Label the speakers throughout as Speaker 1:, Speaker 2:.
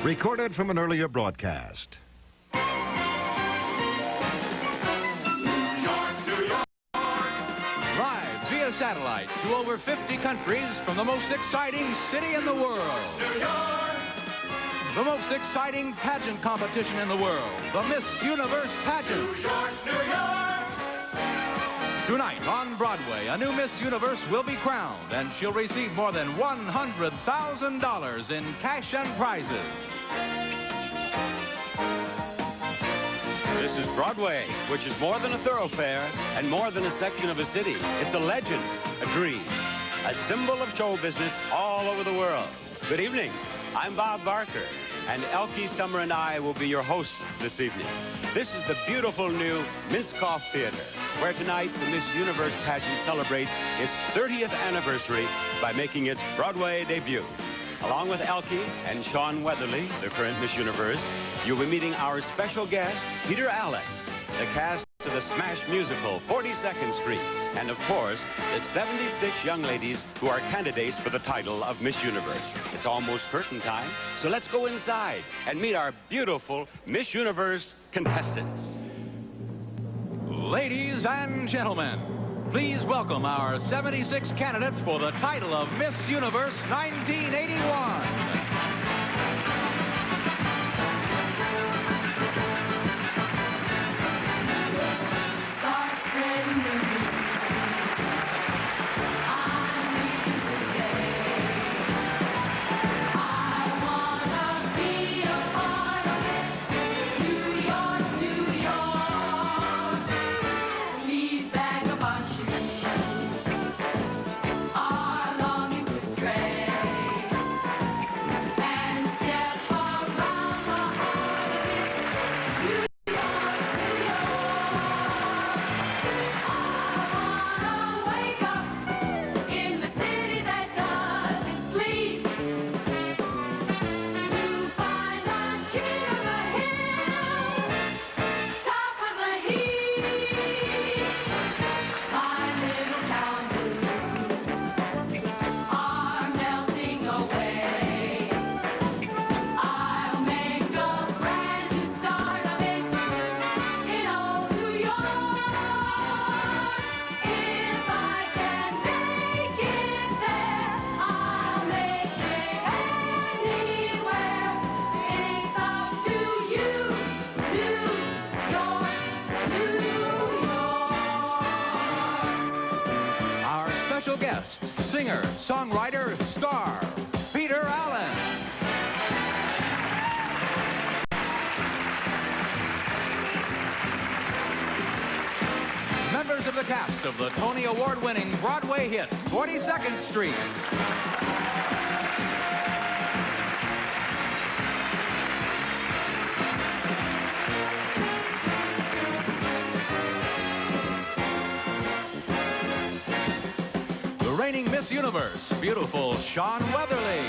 Speaker 1: Recorded from an earlier broadcast.
Speaker 2: Live via satellite to over 50 countries from the most exciting city in the world. New York! The most exciting pageant competition in the world, the Miss Universe pageant.
Speaker 3: New York, New York!
Speaker 2: Tonight on Broadway, a new Miss Universe will be crowned, and she'll receive more than $100,000 in cash and prizes.
Speaker 4: This is Broadway, which is more than a thoroughfare and more than a section of a city. It's a legend, a dream, a symbol of show business all over the world. Good evening. I'm Bob Barker, and Elke Summer and I will be your hosts this evening. This is the beautiful new Minskoff Theater, where tonight the Miss Universe pageant celebrates its 30th anniversary by making its Broadway debut. Along with Elke and Sean Weatherly, the current Miss Universe, you'll be meeting our special guest, Peter Allen, the cast of the smash musical 42nd Street, and of course, the 76 young ladies who are candidates for the title of Miss Universe. It's almost curtain time, so let's go inside and meet our beautiful Miss Universe contestants.
Speaker 2: Ladies and gentlemen, please welcome our 76 candidates for the title of Miss Universe 1981. Guest, singer, songwriter, star, Peter Allen. Members of the cast of the Tony Award-winning Broadway hit 42nd Street. Reigning Miss Universe, beautiful Sean Weatherly.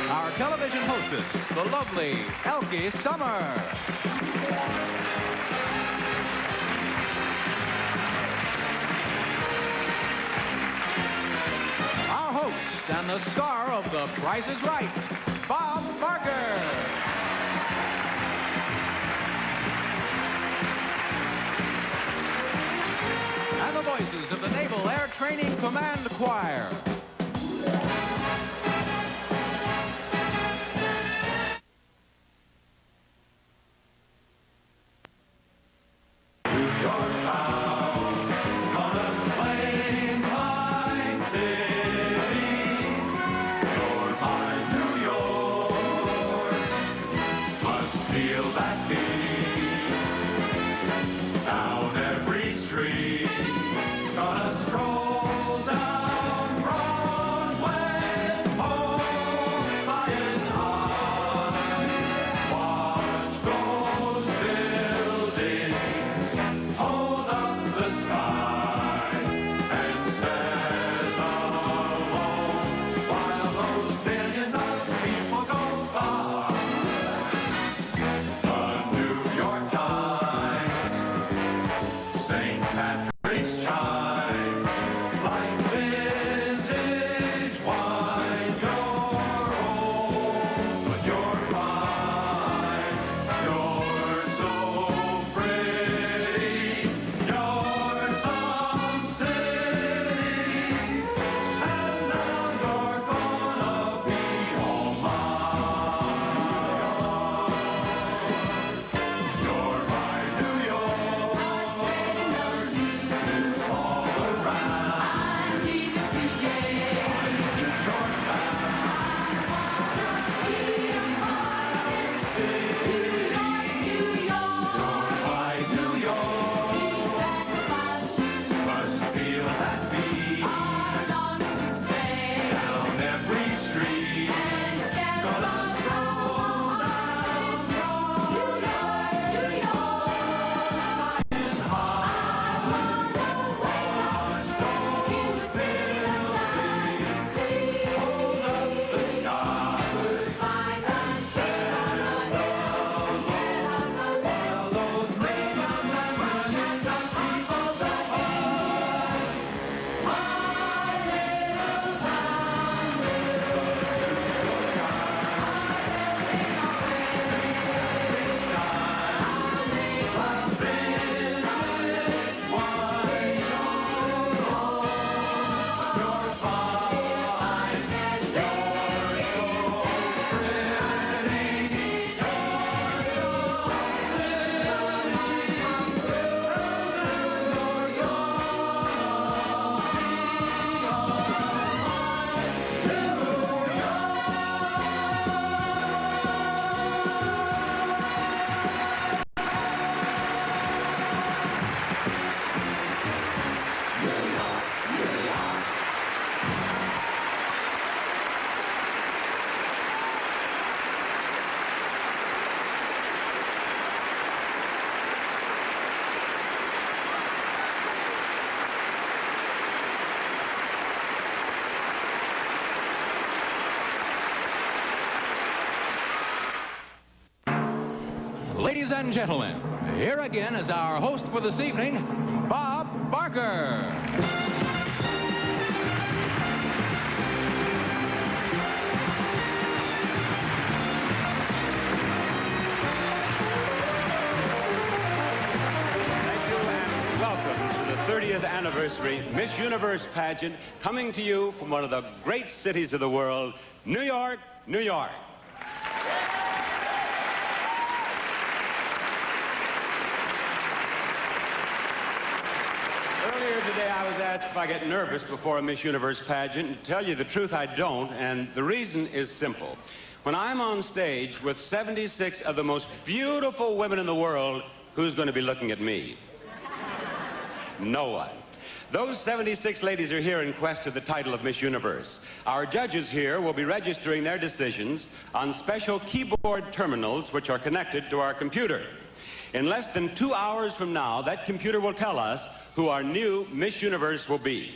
Speaker 2: Our television hostess, the lovely Elke Summer. Our host and the star of The Price is Right, Bob Barker. And the voices of the Naval Air Training Command Choir.
Speaker 3: Down every street, gonna stroll down Broadway.
Speaker 2: Ladies and gentlemen, here again is our host for this evening, Bob Barker.
Speaker 4: Welcome to the 30th anniversary Miss Universe pageant, coming to you from one of the great cities of the world, New York, New York. Earlier today, I was asked if I get nervous before a Miss Universe pageant. And to tell you the truth, I don't, and the reason is simple. When I'm on stage with 76 of the most beautiful women in the world, who's going to be looking at me? No one. Those 76 ladies are here in quest of the title of Miss Universe. Our judges here will be registering their decisions on special keyboard terminals which are connected to our computer. In less than 2 hours from now, that computer will tell us who our new Miss Universe will be.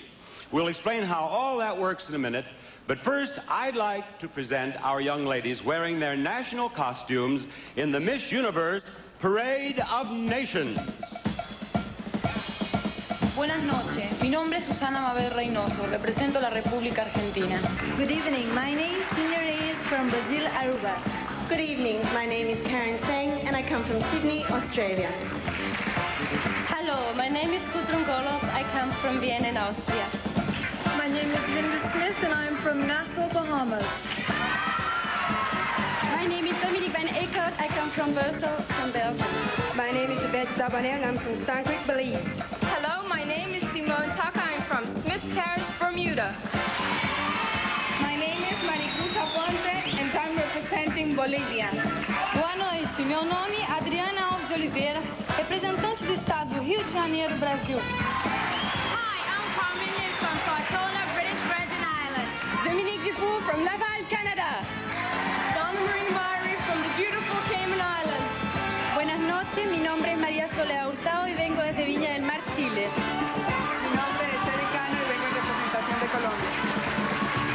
Speaker 4: We'll explain how all that works in a minute, but first, I'd like to present our young ladies wearing their national costumes in the Miss Universe Parade of Nations.
Speaker 3: Buenas noches, mi nombre es Susana Mabel Reynoso, represento la República Argentina.
Speaker 5: Good evening, my name is Senior Reyes from Brazil, Aruba.
Speaker 6: Good evening, my name is Karen Seng and I come from Sydney, Australia.
Speaker 7: Hello, my name is Gudrun Golob, I come from Vienna in Austria.
Speaker 5: My name is Linda Smith and I am from Nassau, Bahamas.
Speaker 7: My name is Dominique Van Eekhout, I come from Brussels, from Belgium.
Speaker 6: My name is Yvette Dabanel, I'm from Stankwijk, Belize.
Speaker 8: Hello, my name is Simone Tucker, I'm from Smith Parish, Bermuda.
Speaker 9: My name is Maricruz Aponte and I'm representing Bolivia.
Speaker 3: Boa noite, meu nome é Adriana Alves de Oliveira, representante do estado do Rio de Janeiro, Brasil.
Speaker 8: Hi, I'm Carmen News from Tortola, British Virgin Islands.
Speaker 3: Dominique Dufour from Laval, Canada.
Speaker 8: Donna Marie Murray from the beautiful Cayman Islands.
Speaker 5: Buenas noches, mi nombre es María Soledad Hurtado y vengo desde Viña del Mar, Chile.
Speaker 9: Mi nombre es Tere Cano y vengo en representación de Colombia.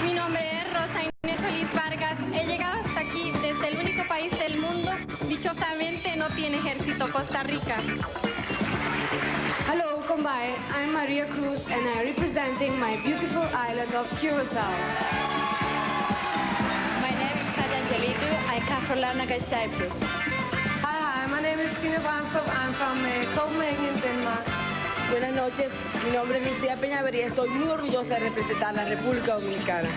Speaker 7: Mi nombre es Rosa Inés Solís Vargas, he llegado hasta aquí desde el único país del mundo, dichosamente no tiene ejército, Costa Rica.
Speaker 6: Hello, Kombai, I'm Maria Cruz and I'm representing my beautiful island of Curacao.
Speaker 7: My name is Kaja Angelitou, I come from Larnaca, Cyprus.
Speaker 6: Hi, my name is Tina Branstorff, I'm from Copenhagen, Denmark.
Speaker 9: Buenas noches, mi nombre es Lucía Peñaver y estoy muy orgullosa de representar a la República Dominicana.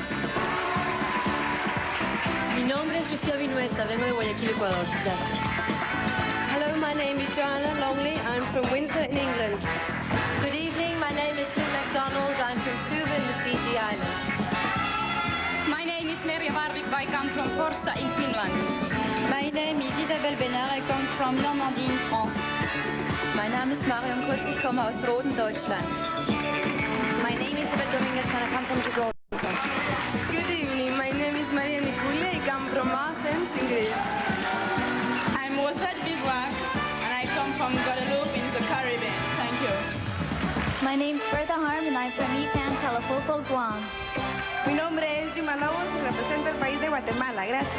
Speaker 3: Mi nombre es Lucía Vinuesa, vengo de Guayaquil, Ecuador. Gracias.
Speaker 6: Hello, my name is Joanna Longley, I'm from Windsor in England.
Speaker 7: Good evening, my name is Lou MacDonald, I'm from Suva in the Fiji Islands. My name is Merja Warwick, I come from Forssa in Finland.
Speaker 3: My name is Isabelle Bénard, I come from Normandie in France.
Speaker 5: Mein Name ist Marion Kurz, ich komme aus Roden, Deutschland. My name is Isabel Dominguez and I come from Gibraltar.
Speaker 6: Good evening, my name is Maria Nicouli, I come from Athens, in Greece.
Speaker 9: I'm Rosette Bivouac and I come from Guadeloupe in the Caribbean. Thank you.
Speaker 5: My name is Bertha Harm and I'm from Ipan, Talapoco, Guam.
Speaker 6: Mi nombre es Juma Lobos y represento el país de Guatemala. Gracias.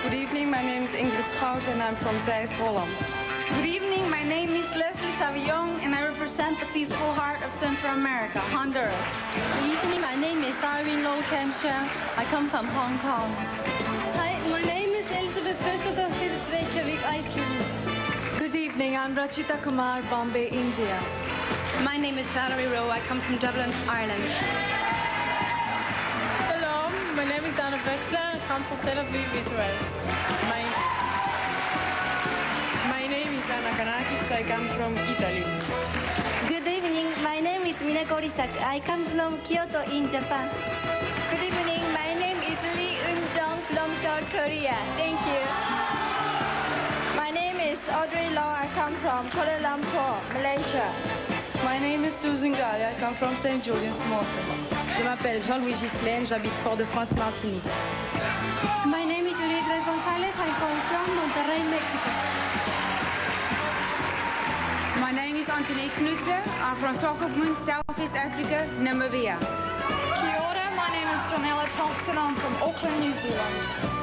Speaker 9: Good evening, my name is Ingrid Schout and I'm from Zeist, Holland.
Speaker 3: Good evening, my name is Leslie Savillon and I represent the peaceful heart of Central America, Honduras.
Speaker 7: Good evening, my name is Irene Low Kemsha, I come from Hong Kong.
Speaker 3: Hi, my name is Elizabeth Tröstadottir, Reykjavik, Iceland.
Speaker 6: Good evening, I'm Rachita Kumar, Bombay, India.
Speaker 7: My name is Valerie Rowe, I come from Dublin, Ireland.
Speaker 9: Hello, my name is Dana Wexler, I come from Tel Aviv, Israel. My name is Anna Kanakis, I come from Italy.
Speaker 5: Good evening, my name is Minako Orisak. I come from Kyoto in Japan.
Speaker 7: Good evening, my name is Lee Eun-jung from South Korea. Thank you.
Speaker 5: My name is Audrey Law. I come from Kuala Lumpur, Malaysia.
Speaker 9: My name is Susan Gallia, I come from St. Julian's, Malta.
Speaker 6: Je m'appelle Jean-Louis Ghislaine, j'habite Fort-de-France, Martinique.
Speaker 3: My name is Juliette Gonzalez, I come from Monterrey, Mexico.
Speaker 9: My name is Antoinette Knudsen, I'm from Swakopmund, Southeast Africa, Namibia.
Speaker 3: Kia ora, my name is Donella Thompson, I'm from Auckland, New Zealand.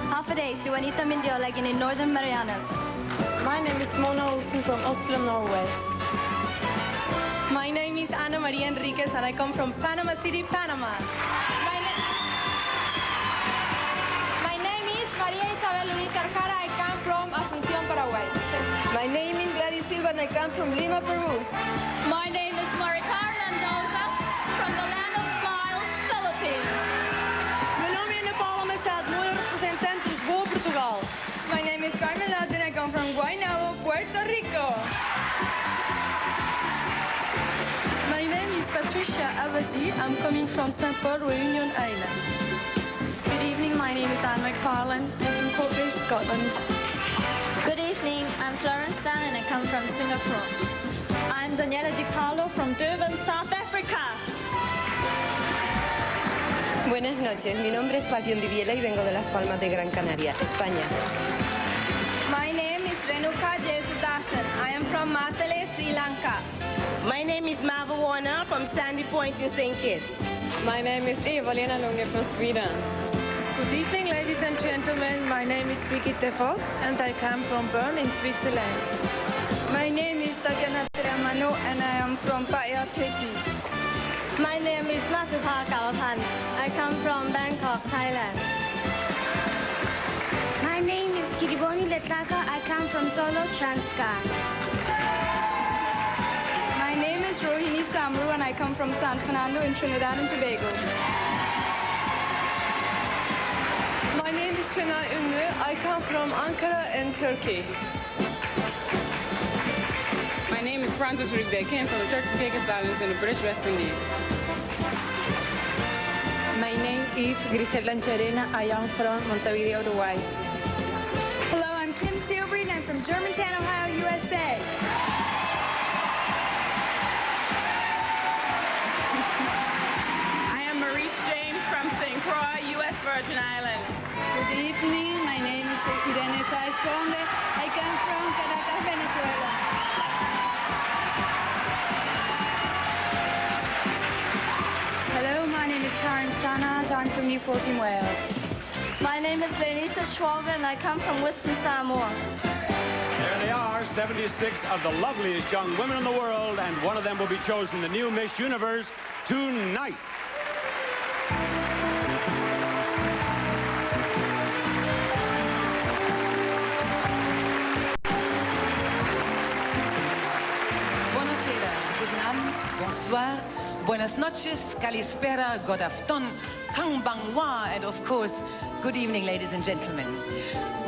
Speaker 5: Half a day, Juanita Mindiola in Northern Marianas.
Speaker 7: My name is Mona Olsen from Oslo, Norway. My name is Ana Maria Enriquez and I come from Panama City, Panama.
Speaker 5: My name is Maria Isabel Luis Arcara. I come from Asunción, Paraguay.
Speaker 7: My name is Gladys Silva and I come from Lima, Peru.
Speaker 8: My name is Maricar Mendoza from the land of smiles, Philippines.
Speaker 7: Meu nome é Ana Paula Machado, eu representante de Lisboa, Portugal.
Speaker 5: My name is Carmen Lazo and I come from Guaynabo, Puerto Rico.
Speaker 7: My name is Patricia Abadi. I'm coming from St. Paul, Reunion Island.
Speaker 3: Good evening, my name is Anne McFarlane. I'm from Coatbridge, Scotland.
Speaker 8: Good evening, I'm Florence Tan and I come from Singapore.
Speaker 7: I'm Daniela Di Paolo from Durban, South Africa.
Speaker 10: Buenas noches, mi nombre es Patti Ondiviela y vengo de Las Palmas de Gran Canaria, España.
Speaker 5: My name is Renuka Jesudasan. I am from Masale, Sri Lanka.
Speaker 10: My name is Marva Warner from Sandy Point in St. Kitts.
Speaker 7: My name is Eva-Lena Lunge from Sweden. Good evening, ladies and gentlemen. My name is Brigitte Voss and I come from Bern in Switzerland.
Speaker 5: My name is Tatiana Triamano and I am from Pattaya, Turkey.
Speaker 7: My name is Masuha Kalapan. I come from Bangkok, Thailand.
Speaker 3: My name is Kiriboni Letlaka. I come from Solo, Transcar.
Speaker 5: My name is Rohini Samru and I come from San Fernando in Trinidad and Tobago.
Speaker 7: My name is Şenay Ünlü. I come from Ankara in Turkey.
Speaker 9: My name is Francis Rigby. I came from the Turks and Caicos Islands in the British West Indies.
Speaker 7: My name is Griselda Ancherena. I am from Montevideo, Uruguay.
Speaker 5: Hello, I'm Kim Seelbreed and I'm from Germantown, Ohio, USA.
Speaker 9: I am Maurice James from St. Croix, U.S. Virgin Islands.
Speaker 3: Good evening, my name is Irene Saez-Conde. I come from Caracas, Venezuela. Hello, my name is Karen Stannard. I'm from Newport in Wales.
Speaker 7: My name is Lenita Schwager and I come from Western Samoa.
Speaker 4: There they are, 76 of the loveliest young women in the world, and one of them will be chosen the new Miss Universe tonight.
Speaker 11: Buonasera, guten Abend, bonsoir, buenas noches, kalispera, god afton, kang bang wa, and of course, good evening, ladies and gentlemen.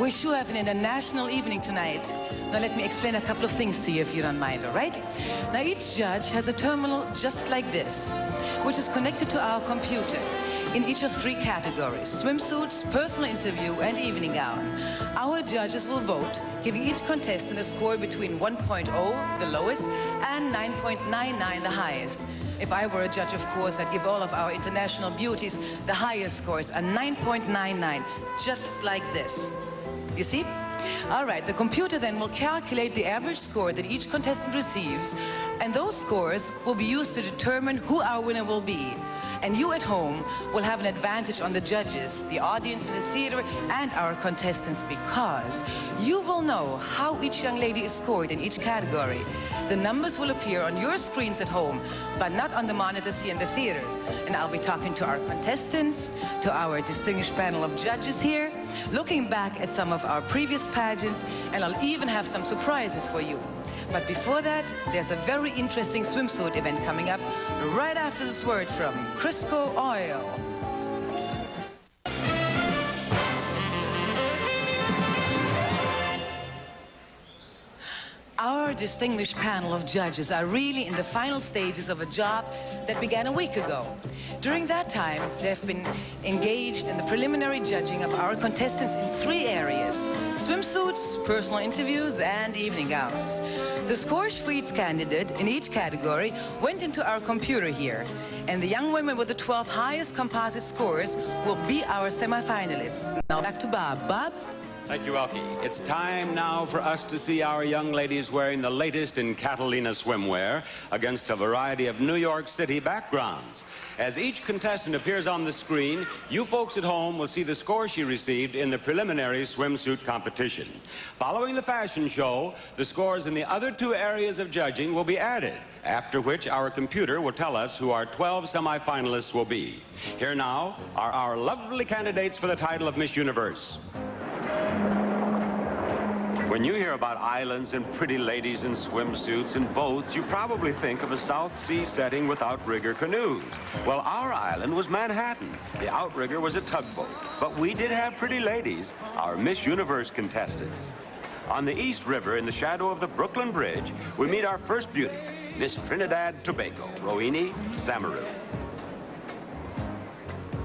Speaker 11: We sure have an international evening tonight. Now let me explain a couple of things to you if you don't mind, all right? Now each judge has a terminal just like this, which is connected to our computer in each of 3 categories: swimsuits, personal interview, and evening gown. Our judges will vote, giving each contestant a score between 1.0, the lowest, and 9.99, the highest. If I were a judge, of course, I'd give all of our international beauties the highest scores, a 9.99, just like this. You see? All right, the computer then will calculate the average score that each contestant receives, and those scores will be used to determine who our winner will be. And you at home will have an advantage on the judges, the audience in the theater, and our contestants, because you will know how each young lady is scored in each category. The numbers will appear on your screens at home, but not on the monitors here in the theater. And I'll be talking to our contestants, to our distinguished panel of judges here, looking back at some of our previous pageants, and I'll even have some surprises for you. But before that, there's a very interesting swimsuit event coming up right after this word from Crisco Oil. Our distinguished panel of judges are really in the final stages of a job that began a week ago. During that time, they've been engaged in the preliminary judging of our contestants in 3 areas: swimsuits, personal interviews, and evening gowns. The scores for each candidate in each category went into our computer here, and the young women with the 12 highest composite scores will be our semifinalists. Now back to Bob. Bob?
Speaker 4: Thank you, Elkie. It's time now for us to see our young ladies wearing the latest in Catalina swimwear against a variety of New York City backgrounds. As each contestant appears on the screen, you folks at home will see the score she received in the preliminary swimsuit competition. Following the fashion show, the scores in the other two areas of judging will be added, after which our computer will tell us who our 12 semifinalists will be. Here now are our lovely candidates for the title of Miss Universe. When you hear about islands and pretty ladies in swimsuits and boats, you probably think of a South Sea setting with outrigger canoes. Well, our island was Manhattan. The outrigger was a tugboat. But we did have pretty ladies, our Miss Universe contestants. On the East River, in the shadow of the Brooklyn Bridge, we meet our first beauty, Miss Trinidad Tobago, Rohini Samaru.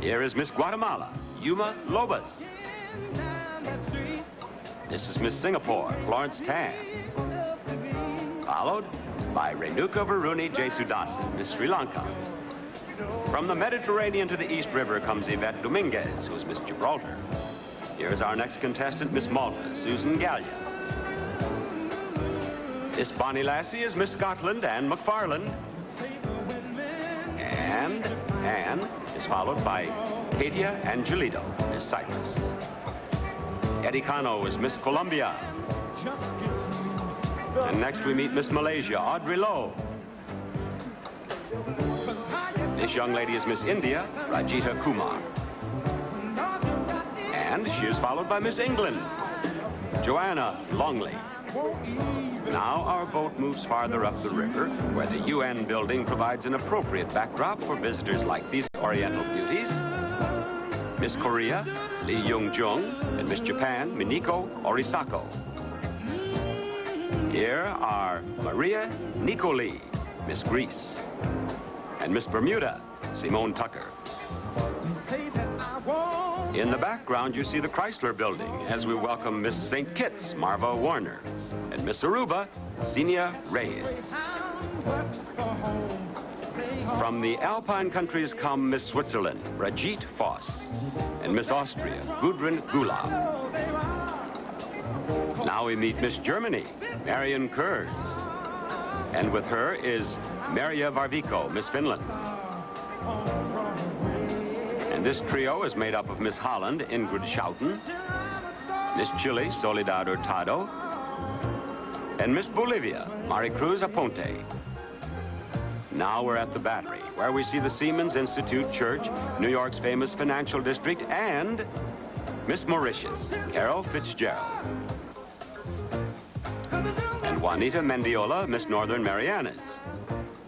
Speaker 4: Here is Miss Guatemala, Yuma Lobas. This is Miss Singapore, Florence Tan. Followed by Renuka Varuni Jesudasan, Miss Sri Lanka. From the Mediterranean to the East River comes Yvette Dominguez, who is Miss Gibraltar. Here's our next contestant, Miss Malta, Susan Gallia. This Bonnie Lassie is Miss Scotland, Anne McFarland. And Anne is followed by Katia Angelito, Miss Cyprus. Eddie Cano is Miss Colombia. And next we meet Miss Malaysia, Audrey Lowe. This young lady is Miss India, Rajita Kumar. And she is followed by Miss England, Joanna Longley. Now our boat moves farther up the river, where the UN building provides an appropriate backdrop for visitors like these Oriental beauties. Miss Korea, Lee Young-jung, and Miss Japan, Miniko Orisako. Here are Maria Nicoli, Miss Greece, and Miss Bermuda, Simone Tucker. In the background, you see the Chrysler Building as we welcome Miss St. Kitts, Marva Warner, and Miss Aruba, Xenia Reyes. From the Alpine countries come Miss Switzerland, Brigitte Voss, and Miss Austria, Gudrun Gulab. Now we meet Miss Germany, Marion Kurz. And with her is Maria Varviko, Miss Finland. And this trio is made up of Miss Holland, Ingrid Schouten, Miss Chile, Soledad Hurtado, and Miss Bolivia, Maricruz Aponte. Now we're at the Battery, where we see the Siemens Institute Church, New York's famous financial district, and Miss Mauritius, Carol Fitzgerald. And Juanita Mendiola, Miss Northern Marianas.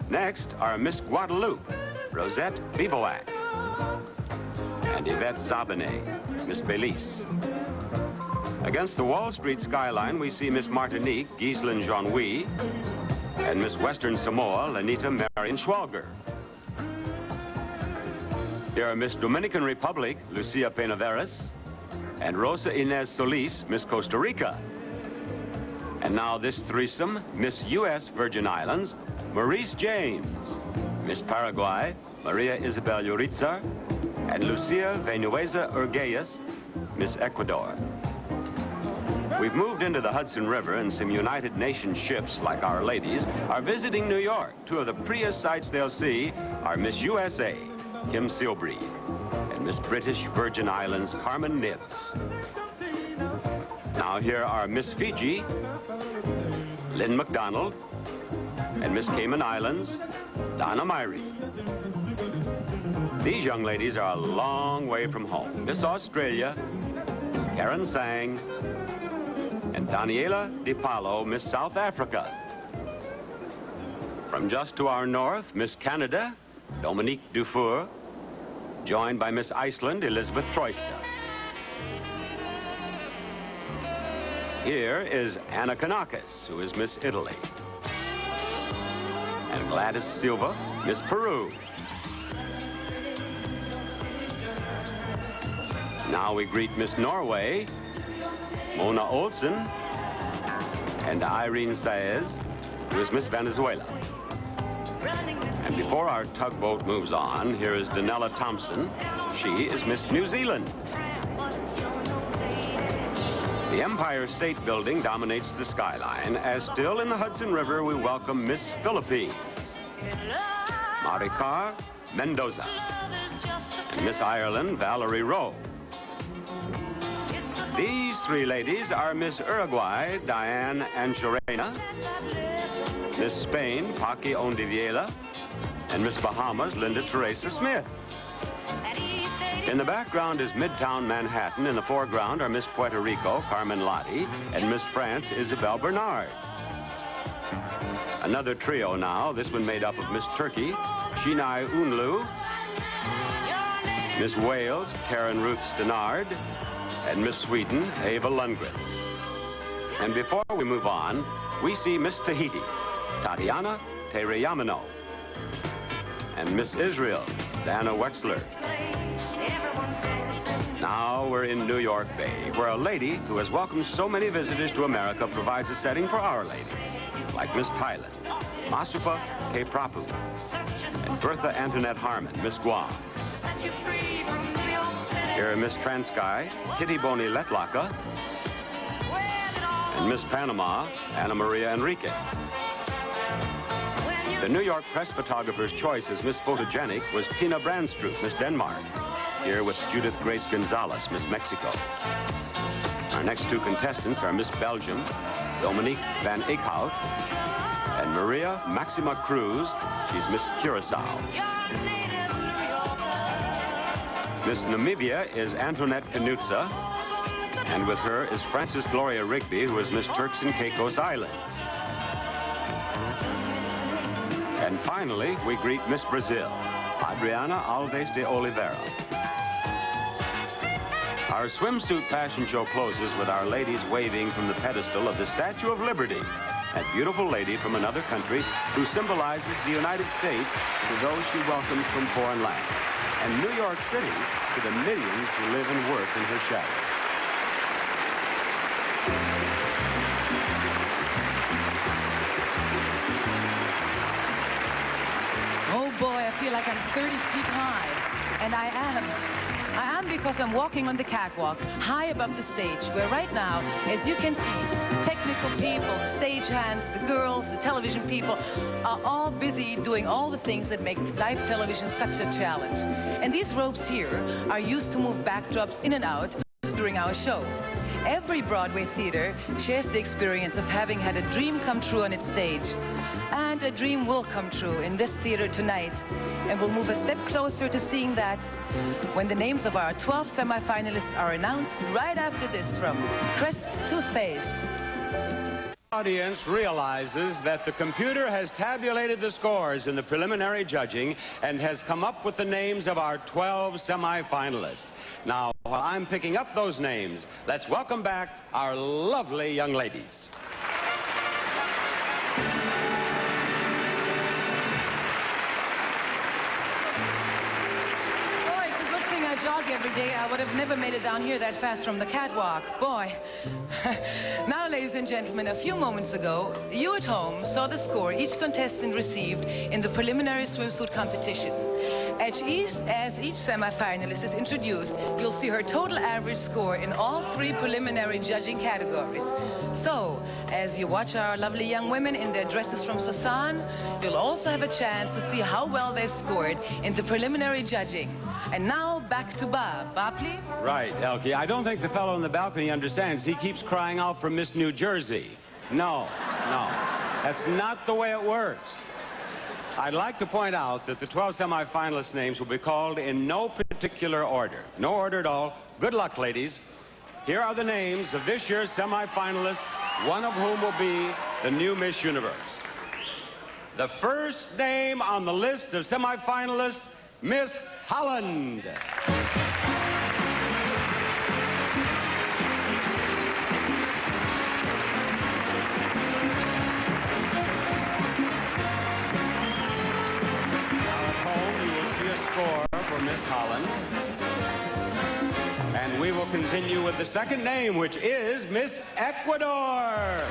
Speaker 4: Next are Miss Guadeloupe, Rosette Bivoac, and Yvette Zabane, Miss Belize. Against the Wall Street skyline, we see Miss Martinique, Ghislaine Jean-Louis, and Miss Western Samoa, Lenita Marion Schwalger. Here are Miss Dominican Republic, Lucia Penaveras, and Rosa Inez Solis, Miss Costa Rica. And now this threesome, Miss U.S. Virgin Islands, Maurice James, Miss Paraguay, Maria Isabel Yuritza, and Lucia Venueza Urgueyes, Miss Ecuador. We've moved into the Hudson River, and some United Nations ships, like Our Ladies, are visiting New York. Two of the prettiest sights they'll see are Miss USA, Kim Silbree, and Miss British Virgin Islands, Carmen Nibs. Now here are Miss Fiji, Lynn McDonald, and Miss Cayman Islands, Donna Myrie. These young ladies are a long way from home. Miss Australia, Karen Sang, and Daniela DiPaolo, Miss South Africa. From just to our north, Miss Canada, Dominique Dufour, joined by Miss Iceland, Elizabeth Troista. Here is Anna Kanakis, who is Miss Italy. And Gladys Silva, Miss Peru. Now we greet Miss Norway, Mona Olsen, and Irene Saez, who is Miss Venezuela. And before our tugboat moves on, here is Danella Thompson. She is Miss New Zealand. The Empire State Building dominates the skyline as still in the Hudson River we welcome Miss Philippines, Maricar Mendoza, and Miss Ireland Valerie Rowe. These three ladies are Miss Uruguay Diane Anchorena, Miss Spain Paqui Ondiviela, and Miss Bahamas Linda Teresa Smith. In the background is Midtown Manhattan. In the foreground are Miss Puerto Rico, Carmen Lottie, and Miss France, Isabel Bernard. Another trio now, this one made up of Miss Turkey, Chinai Unlu, Miss Wales, Karen Ruth Stenard, and Miss Sweden, Ava Lundgren. And before we move on, we see Miss Tahiti, Tatiana Tereyamino, and Miss Israel, Dana Wexler. Now we're in New York Bay, where a lady who has welcomed so many visitors to America provides a setting for our ladies, like Miss Thailand, Masupa K. Prapu, and Bertha Antoinette Harmon, Miss Guam. Here are Miss Transkai, Kitty Boni Letlaka, and Miss Panama, Ana Maria Enriquez. The New York press photographer's choice as Miss Photogenic was Tina Brandstrup, Miss Denmark. Here with Judith Grace Gonzalez, Miss Mexico. Our next two contestants are Miss Belgium, Dominique Van Eekhout, and Maria Maxima Cruz. She's Miss Curacao. Miss Namibia is Antoinette Knutsa, and with her is Frances Gloria Rigby, who is Miss Turks and Caicos Islands. And finally, we greet Miss Brazil, Adriana Alves de Oliveira. Our swimsuit fashion show closes with our ladies waving from the pedestal of the Statue of Liberty, that beautiful lady from another country who symbolizes the United States to those she welcomes from foreign lands, and New York City to the millions who live and work in her shadow.
Speaker 11: Oh boy, I feel like I'm 30 feet high, and I am because I'm walking on the catwalk high above the stage, where right now, as you can see, technical people, stage hands, the girls, the television people are all busy doing all the things that make live television such a challenge. And these ropes here are used to move backdrops in and out during our show. Every Broadway theater shares the experience of having had a dream come true on its stage. And a dream will come true in this theater tonight. And we'll move a step closer to seeing that when the names of our 12 semifinalists are announced right after this from Crest Toothpaste.
Speaker 4: The audience realizes that the computer has tabulated the scores in the preliminary judging and has come up with the names of our 12 semifinalists. Now, while I'm picking up those names, let's welcome back our lovely young ladies.
Speaker 11: I jog every day, I would have never made it down here that fast from the catwalk. Boy. Now, ladies and gentlemen, a few moments ago, you at home saw the score each contestant received in the preliminary swimsuit competition. As each semifinalist is introduced, you'll see her total average score in all three preliminary judging categories. So, as you watch our lovely young women in their dresses from Susan, you'll also have a chance to see how well they scored in the preliminary judging. And now, back to Bob. Bob, please?
Speaker 4: Right, Elkie. I don't think the fellow in the balcony understands. He keeps crying out for Miss New Jersey. No. That's not the way it works. I'd like to point out that the 12 semifinalist names will be called in no particular order. No order at all. Good luck, ladies. Here are the names of this year's semifinalists, one of whom will be the new Miss Universe. The first name on the list of semifinalists, Miss Holland. Score for Miss Holland. And we will continue with the second name, which is Miss Ecuador.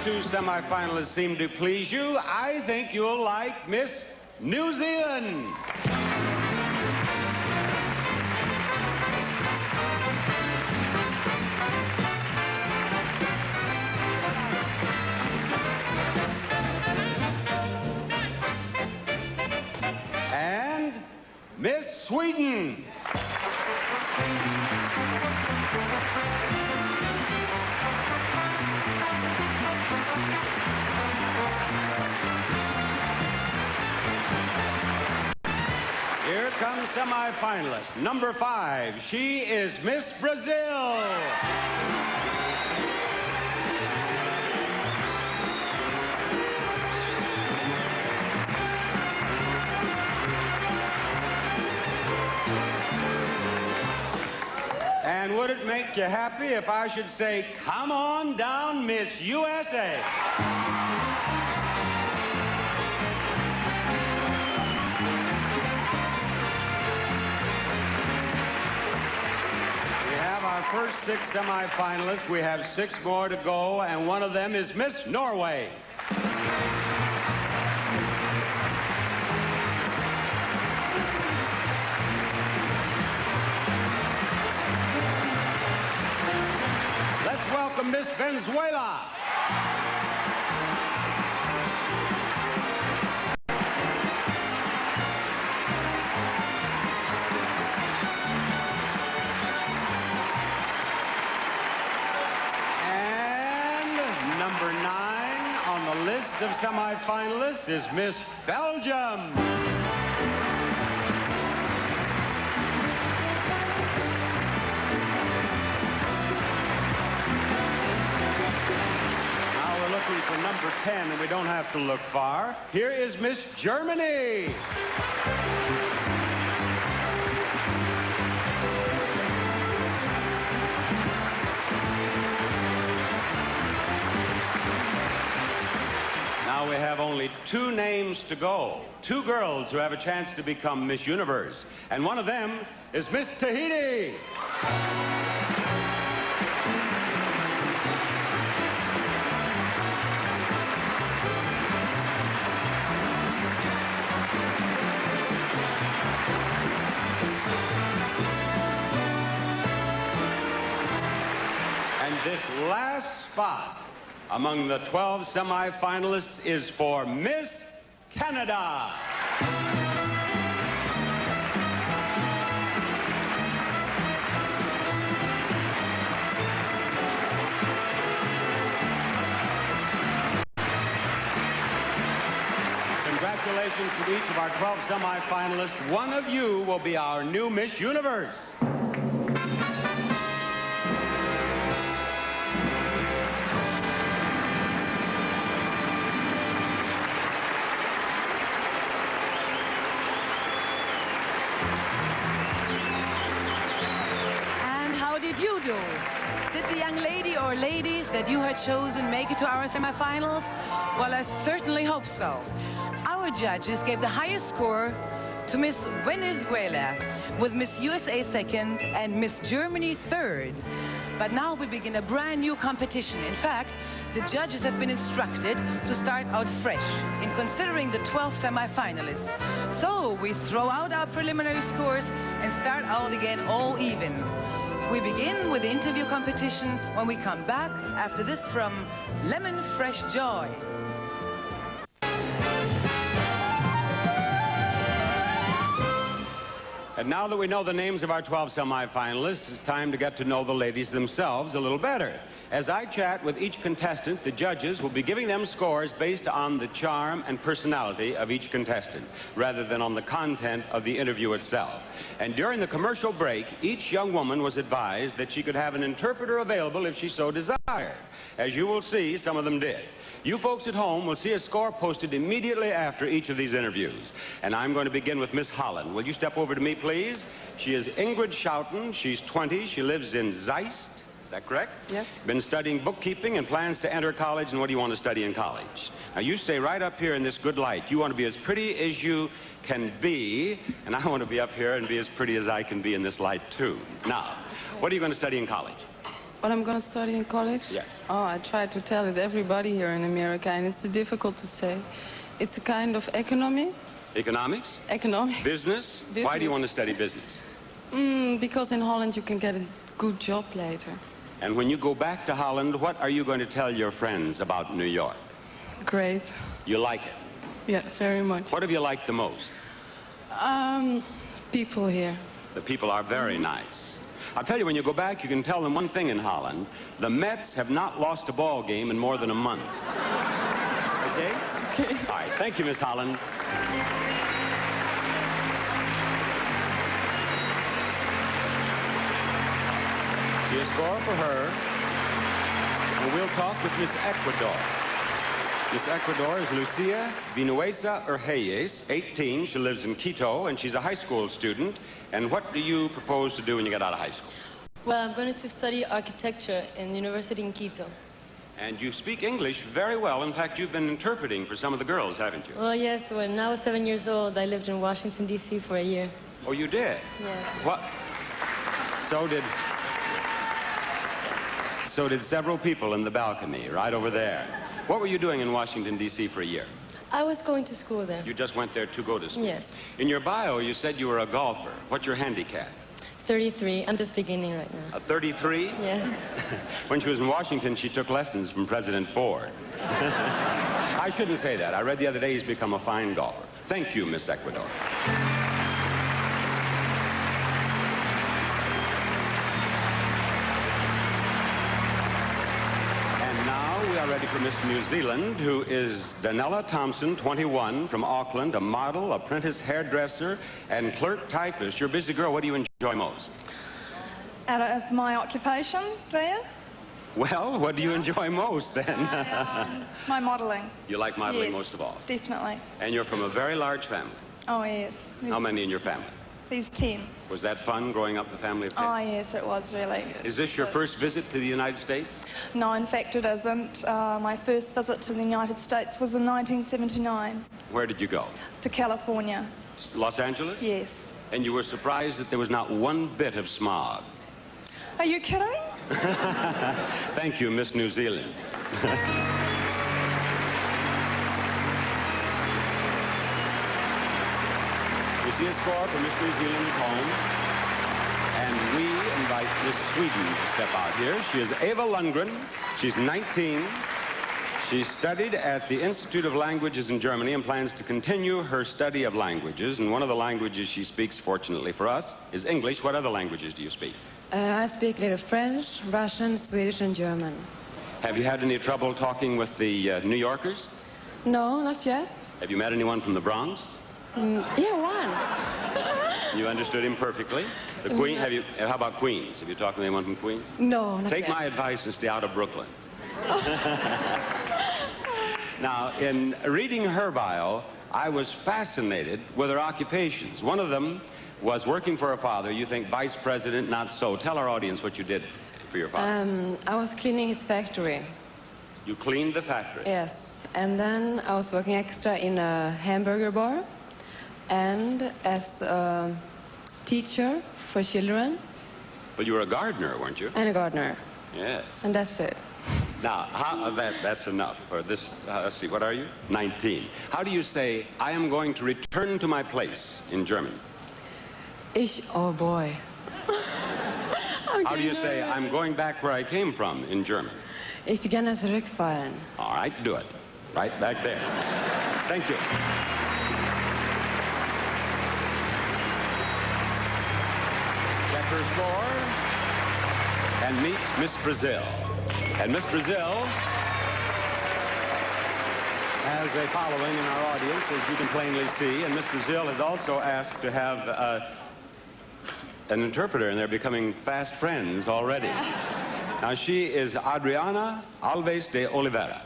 Speaker 4: two semifinalists seem to please you. I think you'll like Miss New Zealand. And Miss Sweden. Here comes semifinalist number 5. She is Miss Brazil. And would it make you happy if I should say, come on down, Miss USA? Our first 6 semifinalists. We have 6 more to go, and one of them is Miss Norway. Let's welcome Miss Venezuela. Number 9 on the list of semifinalists is Miss Belgium. Now we're looking for number 10, and we don't have to look far. Here is Miss Germany. Now we have only 2 names to go. 2 girls who have a chance to become Miss Universe. And one of them is Miss Tahiti. And this last spot among the 12 semifinalists is for Miss Canada. Congratulations to each of our 12 semifinalists. One of you will be our new Miss Universe.
Speaker 11: How did you do? Did the young lady or ladies that you had chosen make it to our semifinals? Well, I certainly hope so. Our judges gave the highest score to Miss Venezuela, with Miss USA second and Miss Germany third. But now we begin a brand new competition. In fact, the judges have been instructed to start out fresh in considering the 12 semifinalists. So we throw out our preliminary scores and start out again all even. We begin with the interview competition when we come back after this from Lemon Fresh Joy.
Speaker 4: And now that we know the names of our 12 semifinalists, it's time to get to know the ladies themselves a little better. As I chat with each contestant, the judges will be giving them scores based on the charm and personality of each contestant, rather than on the content of the interview itself. And during the commercial break, each young woman was advised that she could have an interpreter available if she so desired. As you will see, some of them did. You folks at home will see a score posted immediately after each of these interviews. And I'm going to begin with Miss Holland. Will you step over to me, please? She is Ingrid Schouten. She's 20. She lives in Zeist. Is that correct?
Speaker 10: Yes.
Speaker 4: Been studying bookkeeping and plans to enter college. And what do you want to study in college? Now, you stay right up here in this good light. You want to be as pretty as you can be. And I want to be up here and be as pretty as I can be in this light, too. Now, what are you going to study in college?
Speaker 9: What I'm going to study in college?
Speaker 4: Yes.
Speaker 9: Oh, I try to tell it everybody here in America, and it's difficult to say. It's a kind of economy.
Speaker 4: Economics?
Speaker 9: Economics.
Speaker 4: Business? Why do you want to study business?
Speaker 9: Because in Holland you can get a good job later.
Speaker 4: And when you go back to Holland, what are you going to tell your friends about New York?
Speaker 9: Great.
Speaker 4: You like it?
Speaker 9: Yeah, very much.
Speaker 4: What have you liked the most?
Speaker 9: People here.
Speaker 4: The people are very nice. I'll tell you, when you go back, you can tell them one thing in Holland. The Mets have not lost a ball game in more than a month. Okay?
Speaker 9: Okay.
Speaker 4: All right. Thank you, Miss Holland. See a score for her. And we'll talk with Miss Ecuador. Miss Ecuador is Lucia Vinuesa Urgeyes, 18. She lives in Quito, and she's a high school student. And what do you propose to do when you get out of high school?
Speaker 7: Well, I'm going to study architecture in the university in Quito.
Speaker 4: And you speak English very well. In fact, you've been interpreting for some of the girls, haven't you?
Speaker 7: Well, yes, when I was 7 years old, I lived in Washington, D.C. for a year.
Speaker 4: Oh, you did?
Speaker 7: Yes.
Speaker 4: What? So did several people in the balcony, right over there. What were you doing in Washington, D.C. for a year?
Speaker 7: I was going to school there.
Speaker 4: You just went there to go to school?
Speaker 7: Yes.
Speaker 4: In your bio, you said you were a golfer. What's your handicap?
Speaker 7: 33. I'm just beginning right now.
Speaker 4: A 33?
Speaker 7: Yes.
Speaker 4: When she was in Washington, she took lessons from President Ford. I shouldn't say that. I read the other day he's become a fine golfer. Thank you, Miss Ecuador. We are ready for Miss New Zealand, who is Danella Thompson, 21, from Auckland, a model, apprentice hairdresser, and clerk typist. You're a busy girl. What do you enjoy most?
Speaker 12: Out of my occupation there?
Speaker 4: Well, what do you enjoy most, then?
Speaker 12: My modeling.
Speaker 4: You like modeling
Speaker 12: Yes,
Speaker 4: most of all?
Speaker 12: Definitely.
Speaker 4: And you're from a very large family.
Speaker 12: Oh, yes.
Speaker 4: How many in your family?
Speaker 12: There's 10.
Speaker 4: Was that fun, growing up in a family of 10?
Speaker 12: Oh, yes, it was really.
Speaker 4: Is this your first visit to the United States?
Speaker 12: No, in fact, it isn't. My first visit to the United States was in 1979.
Speaker 4: Where did you go?
Speaker 12: To California.
Speaker 4: Los Angeles?
Speaker 12: Yes.
Speaker 4: And you were surprised that there was not one bit of smog?
Speaker 12: Are you kidding?
Speaker 4: Thank you, Miss New Zealand. You see a score for Miss New Zealand home. And we invite Miss Sweden to step out here. She is Eva Lundgren. She's 19. She studied at the Institute of Languages in Germany and plans to continue her study of languages. And one of the languages she speaks, fortunately for us, is English. What other languages do you speak?
Speaker 13: I speak a little French, Russian, Swedish, and German.
Speaker 4: Have you had any trouble talking with the New Yorkers?
Speaker 13: No, not yet.
Speaker 4: Have you met anyone from the Bronx?
Speaker 13: Yeah, one.
Speaker 4: You understood him perfectly. The Queen, how about Queens? Have you talked to anyone from Queens?
Speaker 13: No, not
Speaker 4: Take
Speaker 13: yet.
Speaker 4: my advice and stay out of Brooklyn. Now, in reading her bio, I was fascinated with her occupations. One of them was working for her father. You think vice president, not so. Tell our audience what you did for your father.
Speaker 13: I was cleaning his factory.
Speaker 4: You cleaned the factory?
Speaker 13: Yes. And then I was working extra in a hamburger bar and as a teacher for children.
Speaker 4: But you were a gardener, weren't you?
Speaker 13: And a gardener.
Speaker 4: Yes.
Speaker 13: And that's it.
Speaker 4: Now, that's enough for this. Let's see, what are you? 19. How do you say, I am going to return to my place in German?
Speaker 13: Oh boy.
Speaker 4: How do you say, I'm going back where I came from in German?
Speaker 13: Ich gerne zurückfahren.
Speaker 4: All right, do it. Right back there. Thank you. Check her score. And meet Miss Brazil. And Miss Brazil has a following in our audience, as you can plainly see. And Miss Brazil has also asked to have an interpreter, and they're becoming fast friends already. Now, she is Adriana Alves de Oliveira,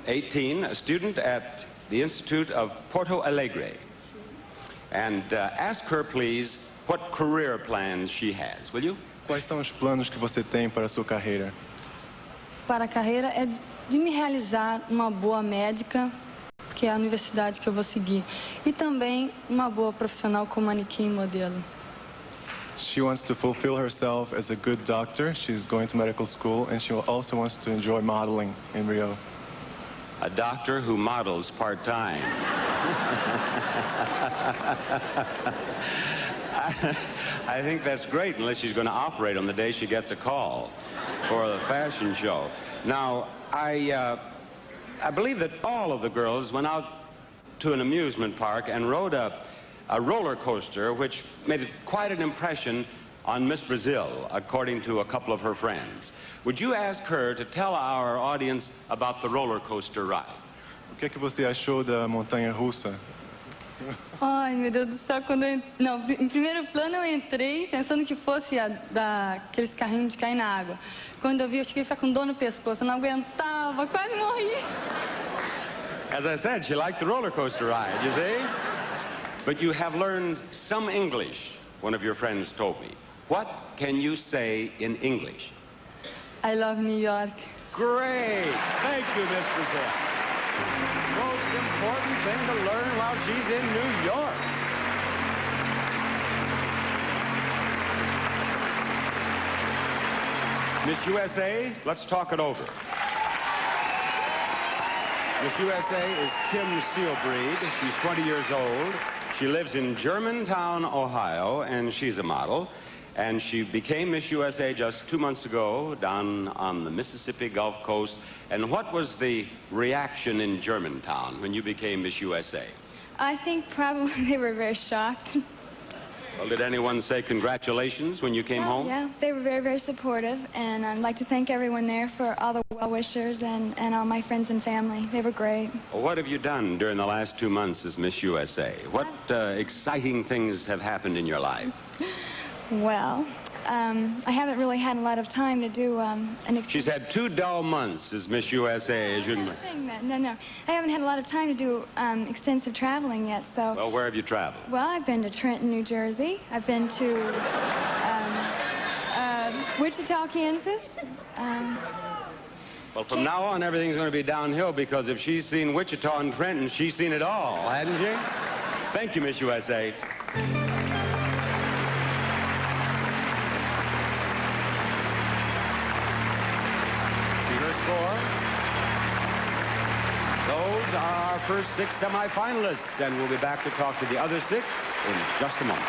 Speaker 4: 18, a student at the Institute of Porto Alegre. And ask her, please, what career plans she has, will you?
Speaker 14: Quais são os planos que você tem para a sua carreira?
Speaker 15: Para a carreira é de me realizar uma boa médica, que é a universidade que eu vou seguir, e também uma boa profissional como manequim e modelo.
Speaker 14: She wants to fulfill herself as a good doctor. She's going to medical school, and she also wants to enjoy modeling in Rio.
Speaker 4: A doctor who models part-time. I think that's great, unless she's going to operate on the day she gets a call for the fashion show. Now, I believe that all of the girls went out to an amusement park and rode a roller coaster, which made quite an impression on Miss Brazil, according to a couple of her friends. Would you ask her to tell our audience about the roller coaster ride?
Speaker 14: O que você achou da montanha-russa?
Speaker 15: Ai, meu Deus do céu, quando eu... Não, em primeiro plano eu entrei pensando que fosse aqueles carrinhos de cair na água. Quando eu vi, eu cheguei a ficar com dor no pescoço, eu não aguentava, quase morri.
Speaker 4: As I said, she liked the roller coaster ride, you see? But you have learned some English, one of your friends told me. What can you say in English?
Speaker 15: I love New York.
Speaker 4: Great. Thank you, Miss Brazil. Most important thing to learn while she's in New York. Miss USA, let's talk it over. Miss USA is Kim Sealbreed. She's 20 years old. She lives in Germantown, Ohio, and she's a model. And she became Miss USA just 2 months ago down on the Mississippi Gulf Coast. And what was the reaction in Germantown when you became Miss USA?
Speaker 3: I think probably they were very shocked.
Speaker 4: Well, did anyone say congratulations when you came home?
Speaker 3: Yeah, they were very, very supportive. And I'd like to thank everyone there for all the well-wishers and all my friends and family. They were great.
Speaker 4: Well, what have you done during the last 2 months as Miss USA? What exciting things have happened in your life?
Speaker 3: Well, I haven't really had a lot of time to do
Speaker 4: She's had 2 dull months as Miss USA, as you can...
Speaker 3: No. I haven't had a lot of time to do extensive traveling yet, so...
Speaker 4: Well, where have you traveled?
Speaker 3: Well, I've been to Trenton, New Jersey. I've been to Wichita, Kansas.
Speaker 4: Well, from now on, everything's going to be downhill, because if she's seen Wichita and Trenton, she's seen it all, hasn't she? Thank you, Miss USA. Those are our first 6 semifinalists, and we'll be back to talk to the other 6 in just a moment.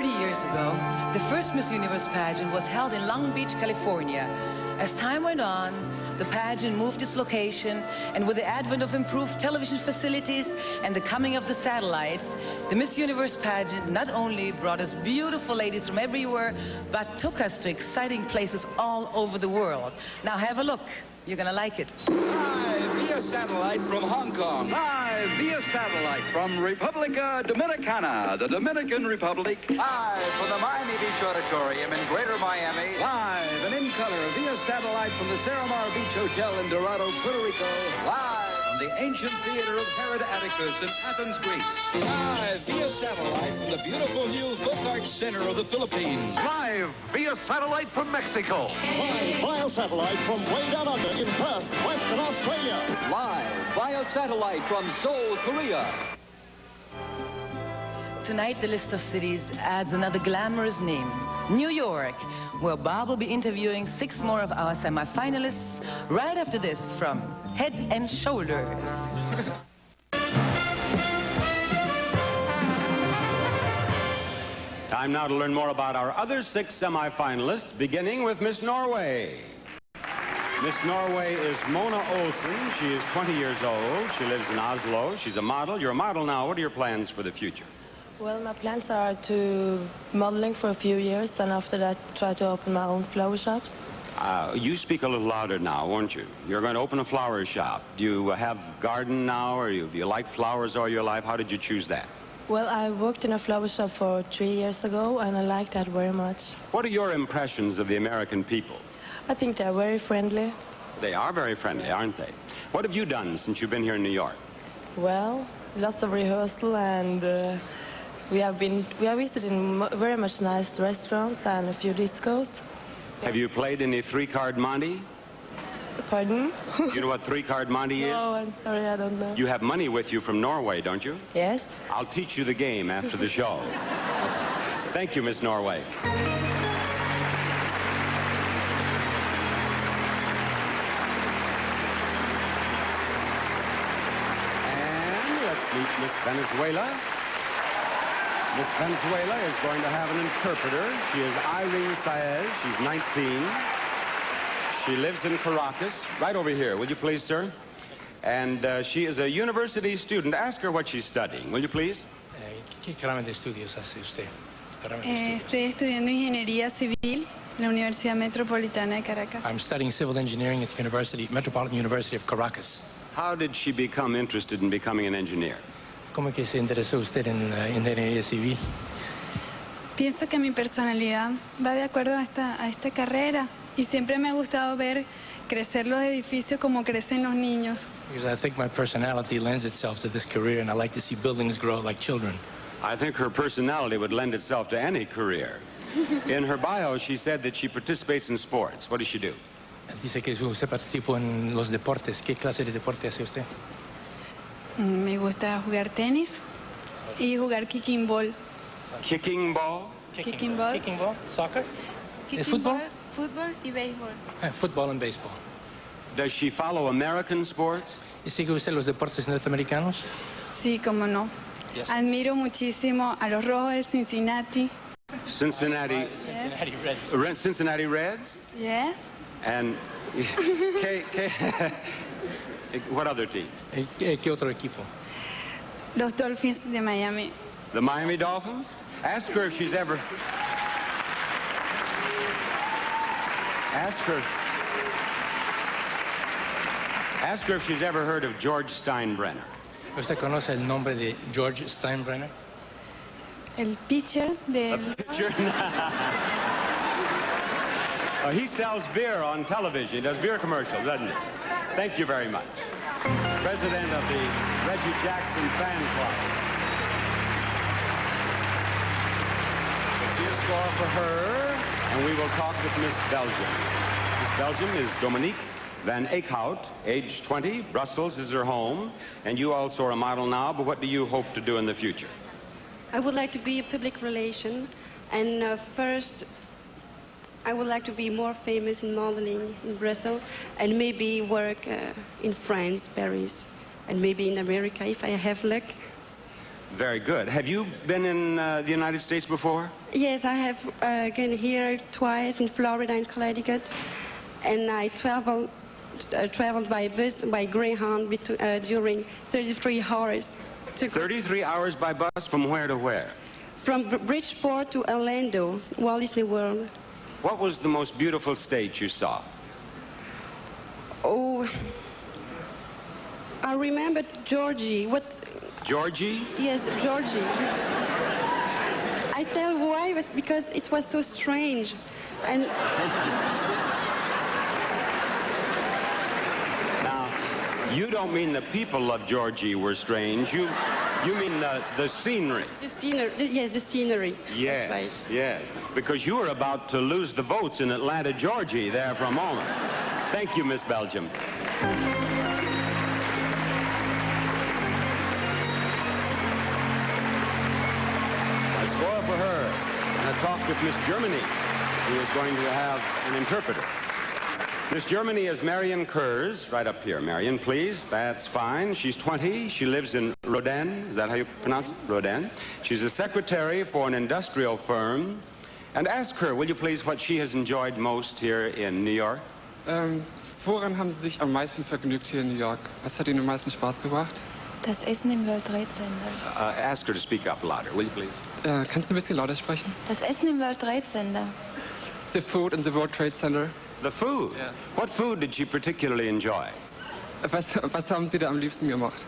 Speaker 11: Years ago, the first Miss Universe pageant was held in Long Beach, California. As time went on, the pageant moved its location, and with the advent of improved television facilities and the coming of the satellites, the Miss Universe pageant not only brought us beautiful ladies from everywhere, but took us to exciting places all over the world. Now have a look. You're gonna like it.
Speaker 2: Live via satellite from Hong Kong. Live via satellite from Republica Dominicana, the Dominican Republic. Live from the Miami Beach Auditorium in Greater Miami. Live and in color via satellite from the Seramar Beach Hotel in Dorado, Puerto Rico. Live from the ancient theater of Herod Atticus in Athens, Greece. Live via satellite from the beautiful new Folk Arts Center of the Philippines.
Speaker 1: Live via satellite from Mexico.
Speaker 16: Live via satellite from way down under in Perth, Western Australia.
Speaker 2: Live via satellite from Seoul, Korea.
Speaker 11: Tonight, the list of cities adds another glamorous name, New York, where Bob will be interviewing 6 more of our semifinalists right after this from Head and Shoulders.
Speaker 4: Time now to learn more about our other 6 semifinalists, beginning with Miss Norway. Miss Norway is Mona Olsen. She is 20 years old. She lives in Oslo. She's a model. You're a model now. What are your plans for the future?
Speaker 13: Well, my plans are to modeling for a few years, and after that try to open my own flower shops.
Speaker 4: You speak a little louder now, won't you? You're going to open a flower shop. Do you have garden now, or do you like flowers all your life? How did you choose that?
Speaker 13: Well, I worked in a flower shop for 3 years ago, and I like that very much.
Speaker 4: What are your impressions of the American people?
Speaker 13: I think they're very friendly.
Speaker 4: They are very friendly, aren't they? What have you done since you've been here in New York?
Speaker 13: Well, lots of rehearsal, and we have visited very much nice restaurants and a few discos.
Speaker 4: Have you played any three-card Monte?
Speaker 10: Pardon?
Speaker 4: You know what three-card Monte is?
Speaker 10: No, I'm sorry, I don't know.
Speaker 4: You have money with you from Norway, don't you?
Speaker 10: Yes.
Speaker 4: I'll teach you the game after the show. Thank you, Miss Norway. And let's meet Miss Venezuela. Miss Venezuela is going to have an interpreter. She is Irene Saez. She's 19. She lives in Caracas, right over here. Will you please, sir? And she is a university student. Ask her what she's studying, will you please?
Speaker 17: ¿Qué rama de estudios hace usted?
Speaker 3: Estoy estudiando ingeniería civil en la Universidad Metropolitana de Caracas.
Speaker 17: I'm studying civil engineering at the Metropolitan University of Caracas.
Speaker 4: How did she become interested in becoming an engineer?
Speaker 17: ¿Cómo que se interesó usted en ingeniería civil?
Speaker 3: Pienso que mi personalidad va de acuerdo a esta carrera y siempre me ha gustado ver crecer los edificios como crecen los niños.
Speaker 17: Because I think my personality lends itself to this career, and I like to see buildings grow like children.
Speaker 4: I think her personality would lend itself to any career. In her bio, she said that she participates in sports. What does she do?
Speaker 17: Dice que usted participó en los deportes. ¿Qué clase de deporte hace usted?
Speaker 3: Me gusta jugar tenis y jugar kicking ball.
Speaker 4: Kicking ball?
Speaker 3: Kicking ball.
Speaker 17: Kicking ball? Soccer?
Speaker 3: Kicking
Speaker 17: Football?
Speaker 3: ball, fútbol y béisbol.
Speaker 17: Football and baseball.
Speaker 4: Does she follow American sports?
Speaker 17: ¿Y sigue usted los deportes norteamericanos?
Speaker 3: Sí, cómo no.
Speaker 17: Yes.
Speaker 3: Admiro muchísimo a los Rojos de Cincinnati.
Speaker 4: Cincinnati.
Speaker 17: Cincinnati Reds.
Speaker 4: Cincinnati Reds?
Speaker 3: Yes.
Speaker 4: And what other team?
Speaker 17: ¿Qué otro equipo?
Speaker 3: Los Dolphins de Miami.
Speaker 4: The Miami Dolphins? Ask her if she's ever... Ask her if she's ever heard of George Steinbrenner.
Speaker 17: ¿Usted conoce el nombre de George Steinbrenner?
Speaker 3: El pitcher de...
Speaker 4: He sells beer on television. He does beer commercials, doesn't he? Thank you very much. President of the Reggie Jackson Fan Club. We'll see a score for her, and we will talk with Miss Belgium. Miss Belgium is Dominique Van Eekhout, age 20. Brussels is her home, and you also are a model now, but what do you hope to do in the future?
Speaker 18: I would like to be a public relation, and first I would like to be more famous in modeling in Brussels, and maybe work in France, Paris, and maybe in America if I have luck.
Speaker 4: Very good. Have you been in the United States before?
Speaker 18: Yes, I have been here twice in Florida and Connecticut, and I traveled by bus, by Greyhound, during 33 hours.
Speaker 4: 33 hours by bus from where to where?
Speaker 18: From Bridgeport to Orlando, Walt Disney World.
Speaker 4: What was the most beautiful state you saw?
Speaker 18: Oh, I remember Georgie. What's...
Speaker 4: Georgie?
Speaker 18: Yes, Georgie. I tell why, was because it was so strange. And
Speaker 4: now, you don't mean the people of Georgie were strange. You mean the scenery.
Speaker 18: The scenery, yes, the scenery.
Speaker 4: Yes,
Speaker 18: that's right.
Speaker 4: yes. Because you were about to lose the votes in Atlanta, Georgia there for a moment. Thank you, Miss Belgium. A score for her, and a talk with Miss Germany, who is going to have an interpreter. Miss Germany is Marion Kurz, right up here. Marion, please. That's fine. She's 20. She lives in Rodin. Is that how you pronounce it? Rodin. She's a secretary for an industrial firm. And ask her, will you please, what she has enjoyed most here in New York?
Speaker 19: Woran haben Sie sich am meisten vergnügt hier in New York? Was hat Ihnen am meisten Spaß gebracht?
Speaker 5: Das Essen im World Trade Center.
Speaker 4: Ask her to speak up louder, will you please?
Speaker 19: Kannst du ein bisschen lauter sprechen?
Speaker 5: Das Essen im World Trade Center.
Speaker 19: It's the food in the World Trade Center.
Speaker 4: The food?
Speaker 19: Yeah.
Speaker 4: What food did she particularly enjoy?
Speaker 19: Was haben Sie da am liebsten gemacht?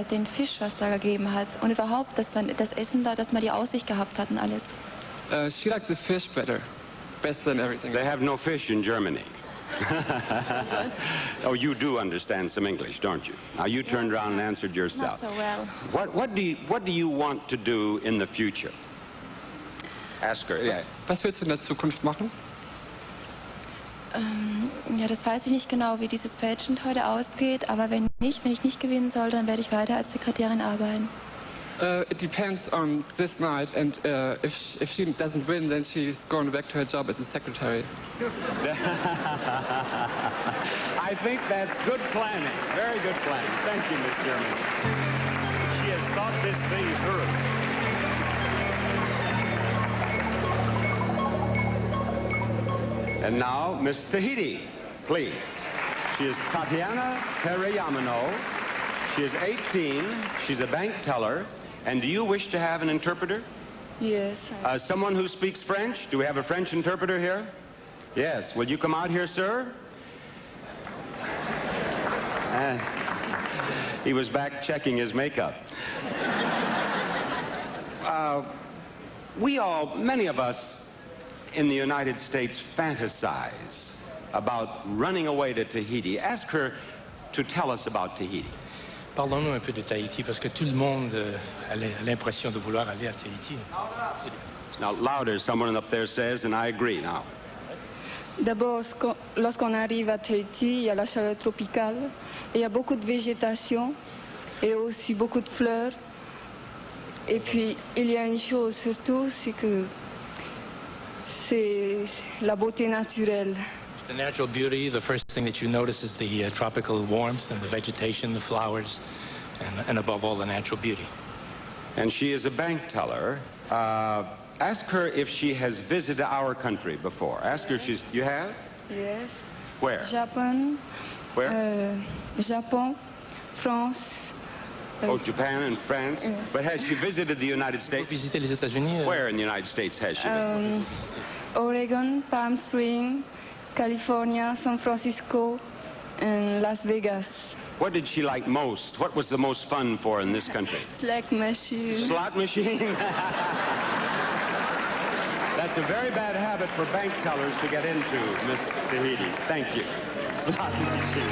Speaker 5: Den Fisch, was da gegeben hat. Und überhaupt, dass man das Essen da, dass man die Aussicht gehabt hat und alles.
Speaker 19: She likes the fish better. Best than everything.
Speaker 4: They have no fish in Germany. Oh, you do understand some English, don't you? Now, you turned around and answered yourself.
Speaker 5: Not so well.
Speaker 4: What do you want to do in the future? Ask her. Yeah.
Speaker 19: Was willst du in der Zukunft machen?
Speaker 5: Ja, das weiß ich nicht genau, wie dieses Pageant heute ausgeht, aber wenn ich nicht gewinnen sollte, dann werde ich weiter als Sekretärin arbeiten.
Speaker 19: It depends on this night, and if she doesn't win, then she's going back to her job as a secretary.
Speaker 4: I think that's good planning. Very good planning. Thank you, Miss Germany. She has thought this thing through. And now, Miss Tahiti, please. She is Tatiana Tereyamano. She is 18. She's a bank teller. And do you wish to have an interpreter?
Speaker 15: Yes.
Speaker 4: Someone who speaks French? Do we have a French interpreter here? Yes. Will you come out here, sir? He was back checking his makeup. Many of us in the United States fantasize about running away to Tahiti. Ask her to tell us about Tahiti.
Speaker 17: Parlons-nous un peu de Tahiti, parce que tout le monde a l'impression de vouloir aller à Tahiti.
Speaker 4: Now, louder, someone up there says, and I agree now.
Speaker 12: D'abord, lorsqu'on arrive à Tahiti, il y a la chaleur tropicale, et il y a beaucoup de végétation, et aussi beaucoup de fleurs. Et puis, il y a une chose surtout, c'est que c'est la beauté naturelle.
Speaker 17: The natural beauty, the first thing that you notice is the tropical warmth and the vegetation, the flowers, and above all, the natural beauty.
Speaker 4: And she is a bank teller. Ask her if she has visited our country before. Ask her if she's... You have?
Speaker 12: Yes.
Speaker 4: Where?
Speaker 12: Japan.
Speaker 4: Where?
Speaker 12: Japan, France.
Speaker 4: Oh, Japan and France.
Speaker 12: Yes.
Speaker 4: But has she visited the United States?
Speaker 17: Visiter les États-Unis?
Speaker 4: Where in the United States has she been?
Speaker 12: Oregon, Palm Springs, California, San Francisco, and Las Vegas.
Speaker 4: What did she like most? What was the most fun for in this country?
Speaker 12: Slot machine.
Speaker 4: Slot machine? That's a very bad habit for bank tellers to get into, Miss Tahiti. Thank you. Slot machine.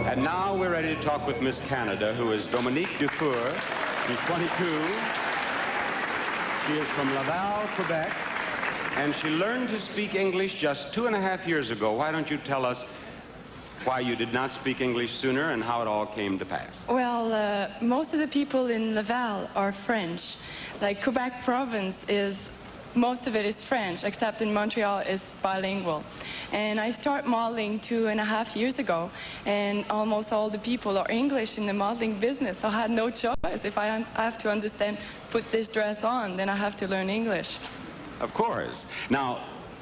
Speaker 4: And now we're ready to talk with Miss Canada, who is Dominique Dufour. She's 22. She is from Laval, Quebec, and she learned to speak English just 2.5 years ago. Why don't you tell us why you did not speak English sooner and how it all came to pass?
Speaker 3: Well, most of the people in Laval are French. Like Quebec province most of it is French, except in Montreal is bilingual. And I started modeling 2.5 years ago, and almost all the people are English in the modeling business, so I had no choice. If I have to understand, put this dress on, then I have to learn English.
Speaker 4: Of course. Now,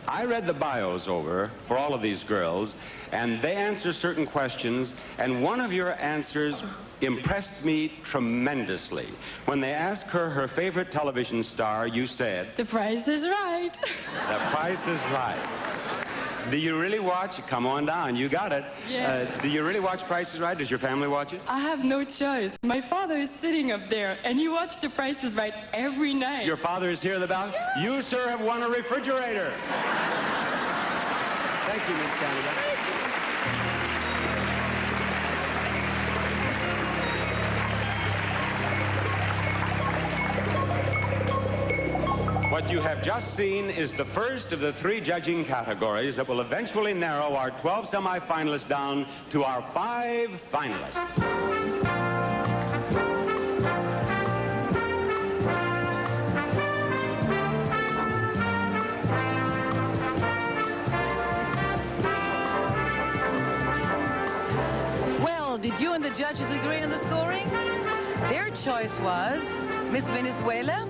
Speaker 4: I read the bios over for all of these girls, and they answer certain questions, and one of your answers impressed me tremendously. When they asked her favorite television star, you said...
Speaker 3: The Price is Right.
Speaker 4: The Price is Right. Do you really watch? Come on down, you got it.
Speaker 3: Yes.
Speaker 4: Do you really watch Price is Right? Does your family watch it?
Speaker 3: I have no choice. My father is sitting up there, and he watched The Price is Right every night.
Speaker 4: Your father is here in the balcony? Yes. You, sir, have won a refrigerator. Thank you, Miss Canada. What you have just seen is the first of the 3 judging categories that will eventually narrow our 12 semifinalists down to our 5 finalists.
Speaker 11: Well, did you and the judges agree on the scoring? Their choice was Miss Venezuela,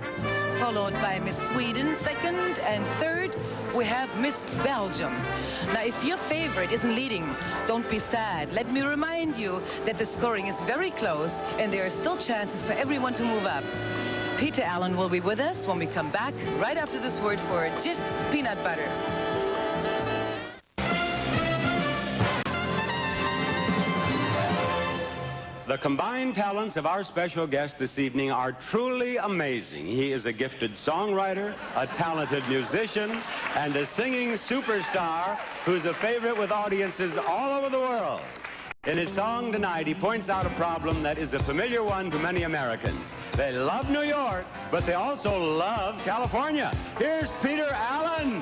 Speaker 11: followed by Miss Sweden, second, and third, we have Miss Belgium. Now, if your favorite isn't leading, don't be sad. Let me remind you that the scoring is very close, and there are still chances for everyone to move up. Peter Allen will be with us when we come back, right after this word for Jif peanut butter.
Speaker 4: The combined talents of our special guest this evening are truly amazing. He is a gifted songwriter, a talented musician, and a singing superstar who's a favorite with audiences all over the world. In his song tonight, he points out a problem that is a familiar one to many Americans. They love New York, but they also love California. Here's Peter Allen.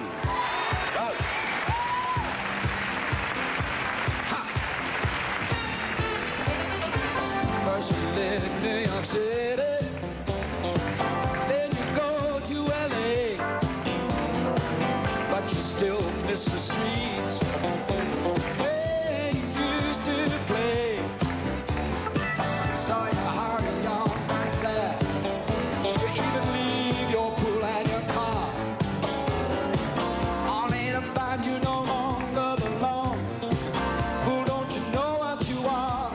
Speaker 20: First you live in New York City, then you go to LA, but you still miss the streets where you used to play. So you hurry on back there, you even leave your pool and your car, only to find you no longer belong. Fool, don't you know what you are?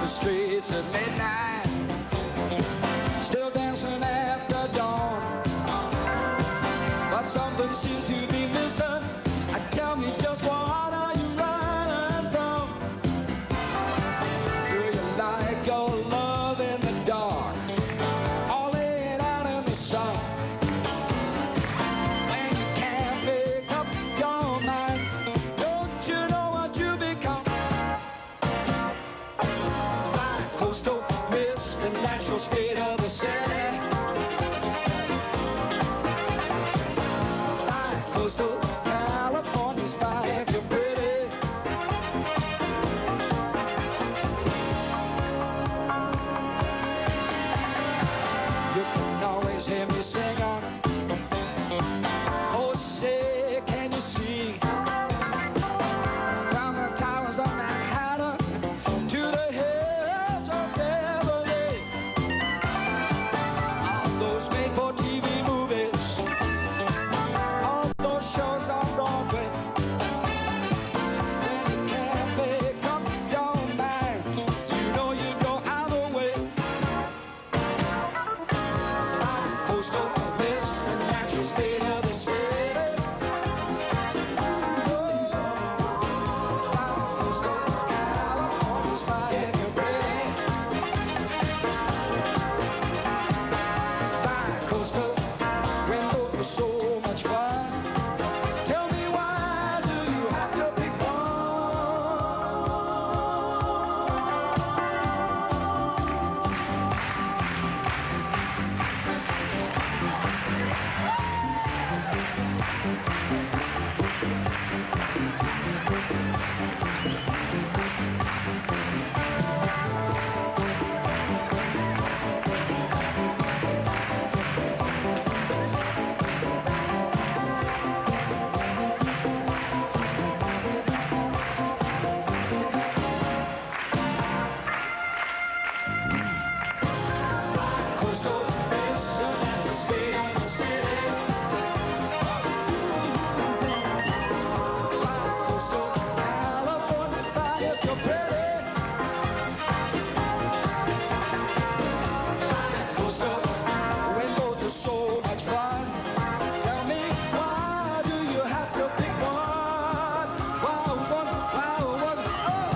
Speaker 20: Streets at midnight, still dancing after dawn, but something seems to be missing. Tell me just what are you running from? Do you like your love in the dark, or lay it out in the sun? When you can't make up your mind, don't you know what you become? Coastal mist, the natural state of the city. Coastal California's fine if you're pretty. You can always hear me sing on. Oh, say, can you see? From the towers of Manhattan to the hills of Beverly, all those made-for-TV movies, all those shows on Broadway. When you can't make up your mind, you know you go either way. Coastal mist, the natural state of the city. Coastal California's fine if you're pretty. Coastal rainbow is so much fun. Tell me, why do you have to pick one? Coastal mist, the natural state of the city. Coastal California's fine if you're pretty. Coastal rainbows are so much fun. Tell me, why do you have to pick one? Why one? Oh!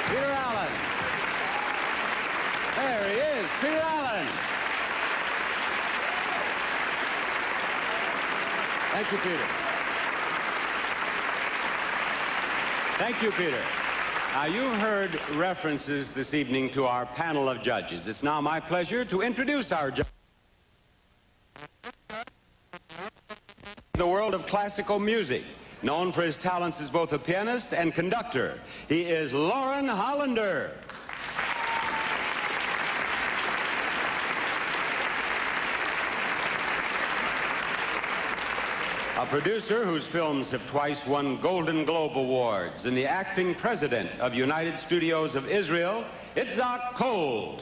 Speaker 4: Peter Allen. There he is, Peter Allen. Thank you, Peter. Thank you, Peter. Now, you heard references this evening to our panel of judges. It's now my pleasure to introduce our judges. In the world of classical music, known for his talents as both a pianist and conductor, he is Lauren Hollander. A producer whose films have twice won Golden Globe Awards, and the acting president of United Studios of Israel, Itzhak Cole.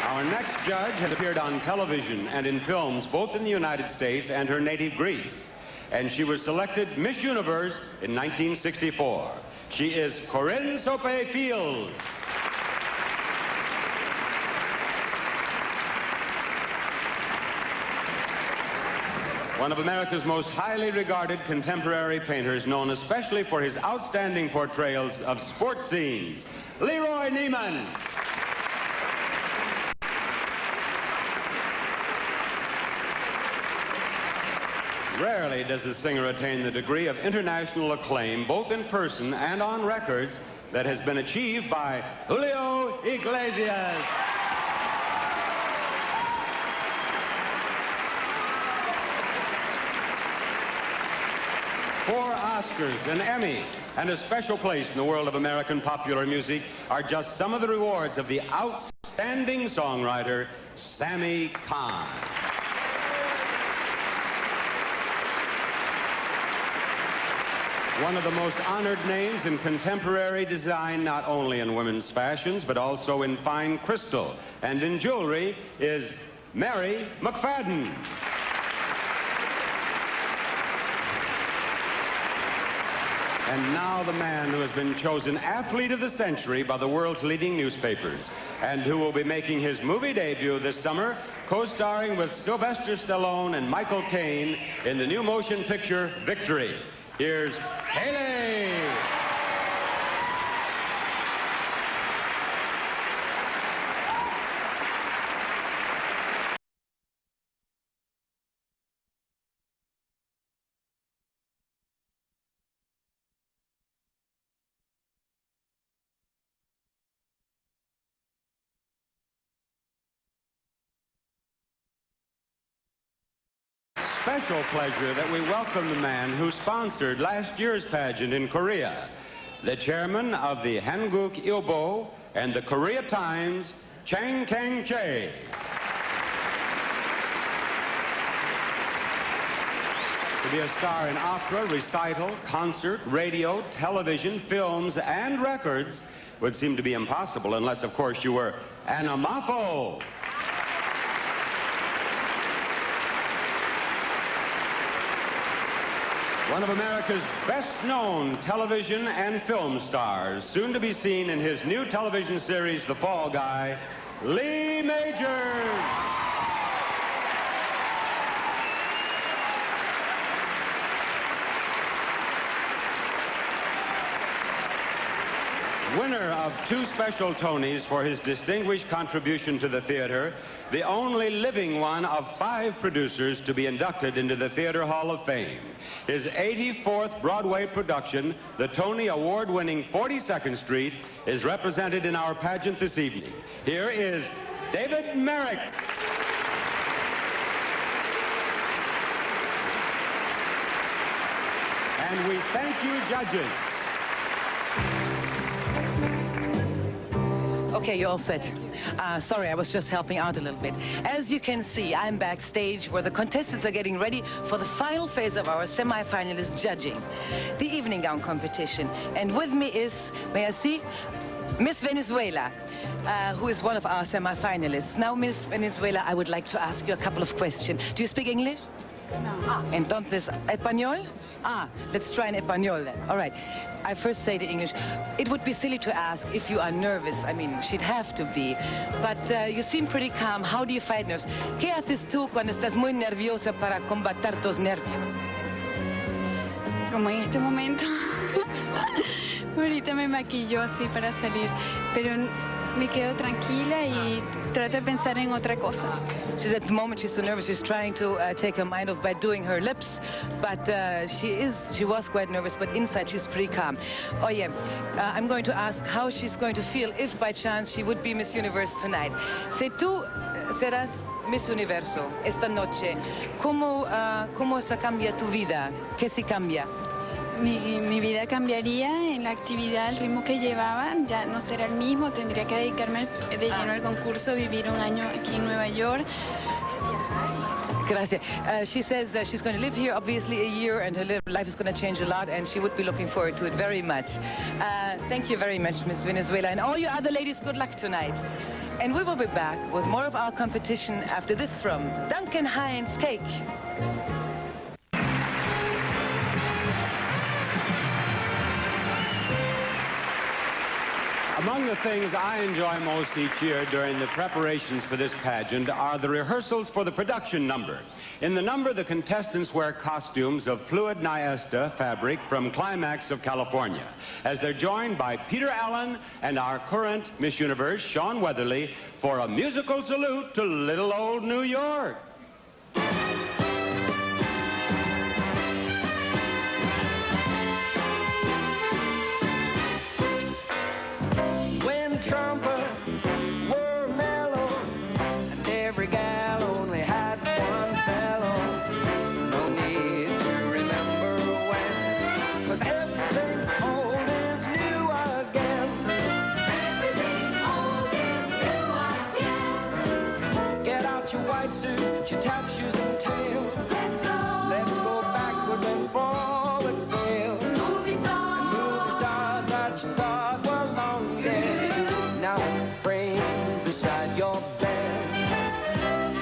Speaker 4: Our next judge has appeared on television and in films both in the United States and her native Greece, and she was selected Miss Universe in 1964. She is Corinne Sope Fields. One of America's most highly regarded contemporary painters, known especially for his outstanding portrayals of sports scenes, Leroy Neiman. Rarely does a singer attain the degree of international acclaim, both in person and on records, that has been achieved by Julio Iglesias. 4 Oscars, an Emmy, and a special place in the world of American popular music are just some of the rewards of the outstanding songwriter, Sammy Cahn. One of the most honored names in contemporary design, not only in women's fashions, but also in fine crystal and in jewelry, is Mary McFadden. And now the man who has been chosen Athlete of the Century by the world's leading newspapers, and who will be making his movie debut this summer, co-starring with Sylvester Stallone and Michael Caine in the new motion picture Victory. Here's Haley. Special pleasure that we welcome the man who sponsored last year's pageant in Korea, the chairman of the Hanguk Ilbo and the Korea Times, Chang Kang-chae. To be a star in opera, recital, concert, radio, television, films, and records would seem to be impossible unless, of course, you were Anna Maffo. One of America's best-known television and film stars, soon to be seen in his new television series, The Fall Guy, Lee Majors. Winner of 2 special Tonys for his distinguished contribution to the theater, the only living one of 5 producers to be inducted into the Theater Hall of Fame. His 84th Broadway production, the Tony Award-winning 42nd Street, is represented in our pageant this evening. Here is David Merrick. And we thank you, judges.
Speaker 11: Okay, you're all set. Sorry, I was just helping out a little bit. As you can see, I'm backstage where the contestants are getting ready for the final phase of our semi-finalist judging, the evening gown competition. And with me is, may I see, Miss Venezuela, who is one of our semi-finalists. Now, Miss Venezuela, I would like to ask you a couple of questions. Do you speak English? No. Entonces, español? Let's try in español then. All right. I first say the English. It would be silly to ask if you are nervous. I mean, she'd have to be. But you seem pretty calm. How do you fight nerves? ¿Qué haces tú cuando estás muy nerviosa para combatir tus nervios?
Speaker 15: Como en este momento. Ahorita me maquillo así para salir. Pero me quedo tranquila y trato de pensar en otra cosa.
Speaker 11: She's at the moment she's so nervous. She's trying to take her mind off by doing her lips, but she was quite nervous. But inside she's pretty calm. Oh yeah, I'm going to ask how she's going to feel if by chance she would be Miss Universe tonight. Si tú serás Miss Universo esta noche, ¿cómo se cambia tu vida? ¿Qué se cambia?
Speaker 15: Mi vida cambiaría en la actividad, el ritmo que llevaba, ya no será el mismo, tendría que dedicarme de lleno al concurso, vivir un año aquí en Nueva York.
Speaker 11: Gracias. She says she's going to live here obviously a year and her life is going to change a lot and she would be looking forward to it very much. Thank you very much, Miss Venezuela, and all you other ladies, good luck tonight. And we will be back with more of our competition after this from Duncan Hines Cake.
Speaker 4: Among the things I enjoy most each year during the preparations for this pageant are the rehearsals for the production number. In the number, the contestants wear costumes of fluid Niesta fabric from Climax of California, as they're joined by Peter Allen and our current Miss Universe, Sean Weatherly, for a musical salute to little old New York.
Speaker 20: Trumpets were mellow, and every gal only had one fellow. No need to remember when, 'cause everything old is new again. Everything old is new again. Get out your white suit, your tap shoes and tail. Let's go backward and forward, Bill. Movie stars that you thought were long dead. Now frame beside your bed.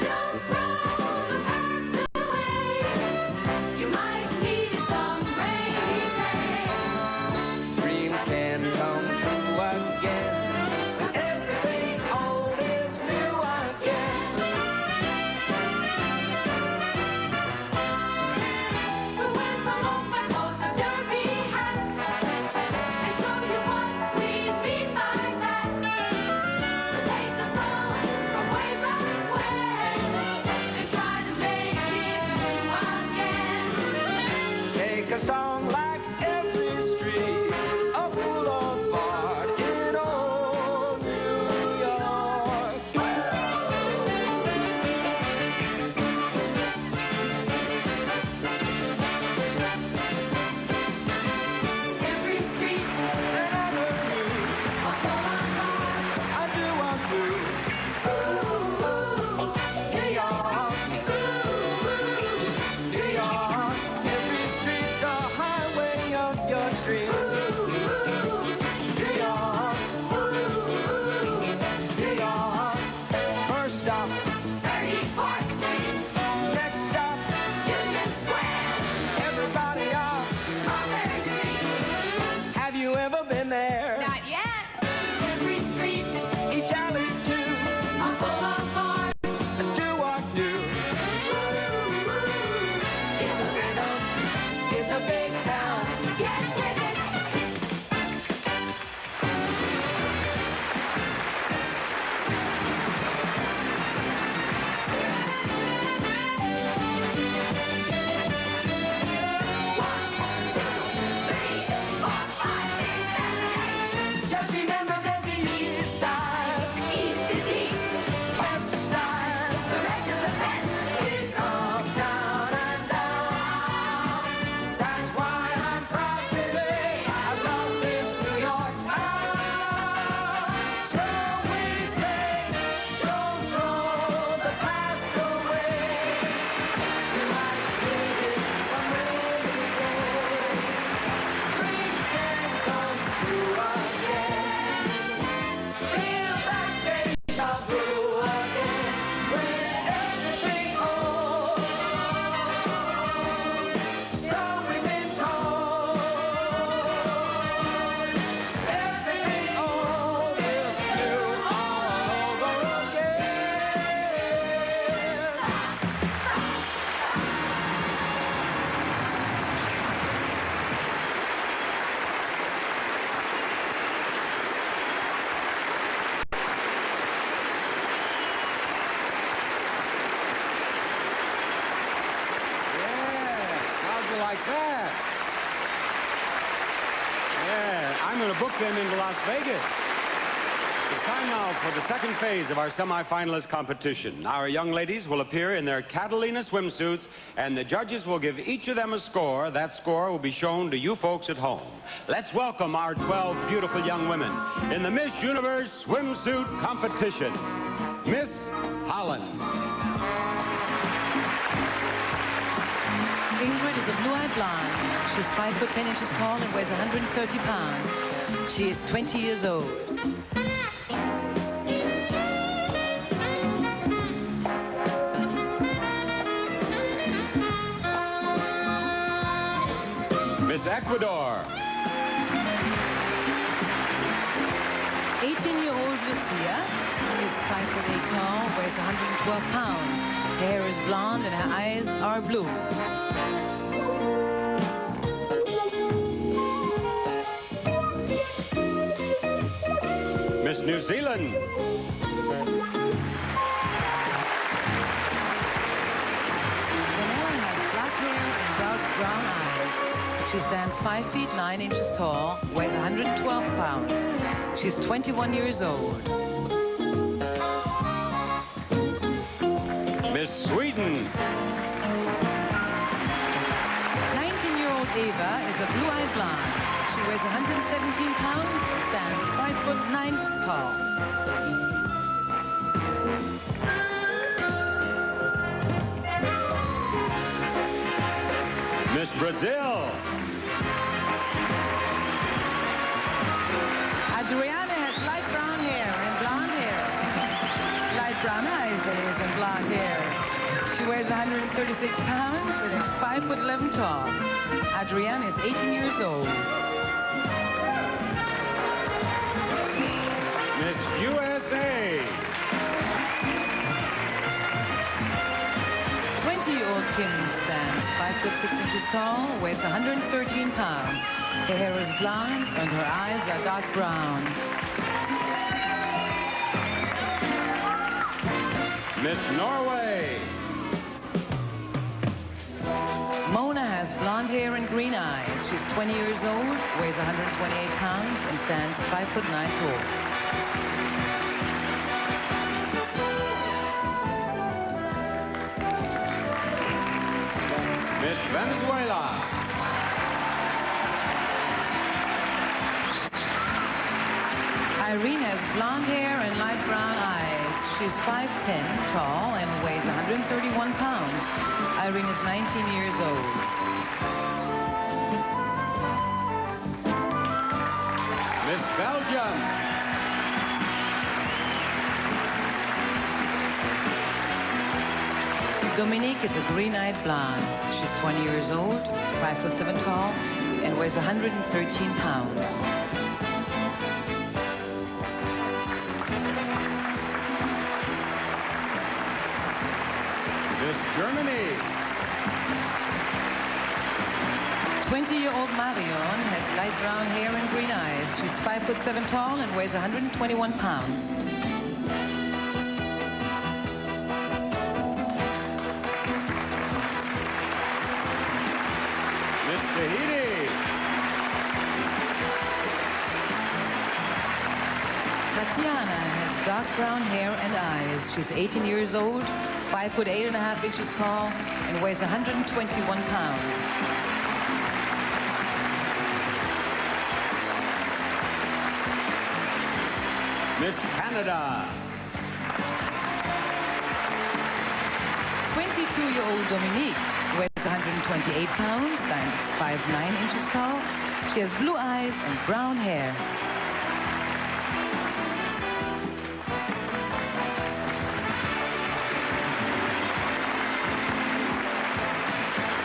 Speaker 20: Don't throw the past away. You might need some rainy day. Dreams can come true again. 'Cause everything old is new again. So wear some overcoats and derby hats and show you what we mean by that. Take the song from way back when and try to make it new again. Take a song like every street, a boulevard in old New York. Every street that I knew, a boulevard, I do. New York, New York, every street's a highway of your dreams. New York, New York, first stop, 34th Street. Next stop, Union Square. Everybody up, Mulberry Street. Have you ever been there? Not yet. Every street, each alley too, a boulevard, do or do. It's a rhythm, it's a big town. Get with it. Just remember there's the east side. East is east. West side. The rest of the fence is up, down, and down. That's why I'm proud to say I love this New York town. So we say, don't throw the past away. You might need it some rainy day. Dreams can come true again. Feel that deja vu again. When everything old, so we've been told. Everything old is new all over again.
Speaker 4: Yes, how'd you like that? Yeah, I'm going to book them into Las Vegas. It's time now for the second phase of our semifinalist competition. Our young ladies will appear in their Catalina swimsuits, and the judges will give each of them a score. That score will be shown to you folks at home. Let's welcome our 12 beautiful young women in the Miss Universe swimsuit competition. Miss Holland.
Speaker 11: Ingrid is a blue-eyed blonde. She's 5 foot 10 inches tall and weighs 130 pounds. She is 20 years old.
Speaker 4: Miss Ecuador.
Speaker 11: Garcia is 5'8" tall, weighs 112 pounds. Her hair is blonde and her eyes are blue.
Speaker 4: Miss New Zealand.
Speaker 11: Vanilla has black hair and dark brown eyes. She stands 5 feet 9 inches tall, weighs 112 pounds. She's 21 years old.
Speaker 4: Miss Sweden.
Speaker 11: 19-year-old Ava is a blue-eyed blonde. She weighs 117 pounds, stands 5'9" tall.
Speaker 4: Miss Brazil.
Speaker 11: Adriana has light brown hair and blonde hair. Light brown eyes and blonde hair. She weighs 136 pounds and is 5'11" tall. Adriana is 18 years old.
Speaker 4: Miss USA.
Speaker 11: 20-year-old Kim stands 5'6" tall, weighs 113 pounds. Her hair is blonde and her eyes are dark brown.
Speaker 4: Miss Norway.
Speaker 11: Mona has blonde hair and green eyes. She's 20 years old, weighs 128 pounds, and stands 5'9" tall.
Speaker 4: Miss Venezuela.
Speaker 11: Irene has blonde hair and light brown eyes. She's 5'10" tall and weighs 131 pounds. Irene is 19 years old.
Speaker 4: Miss Belgium.
Speaker 11: Dominique is a green-eyed blonde. She's 20 years old, 5'7" tall, and weighs 113 pounds.
Speaker 4: Miss Germany.
Speaker 11: 20-year-old Marion has light brown hair and green eyes. She's 5'7" tall and weighs 121 pounds.
Speaker 4: Miss Tahiti.
Speaker 11: Tatiana has dark brown hair and eyes. She's 18 years old, 5'8.5" tall, and weighs 121 pounds.
Speaker 4: Miss Canada.
Speaker 11: 22-year-old Dominique weighs 128 pounds, stands 5'9" tall. She has blue eyes and brown hair.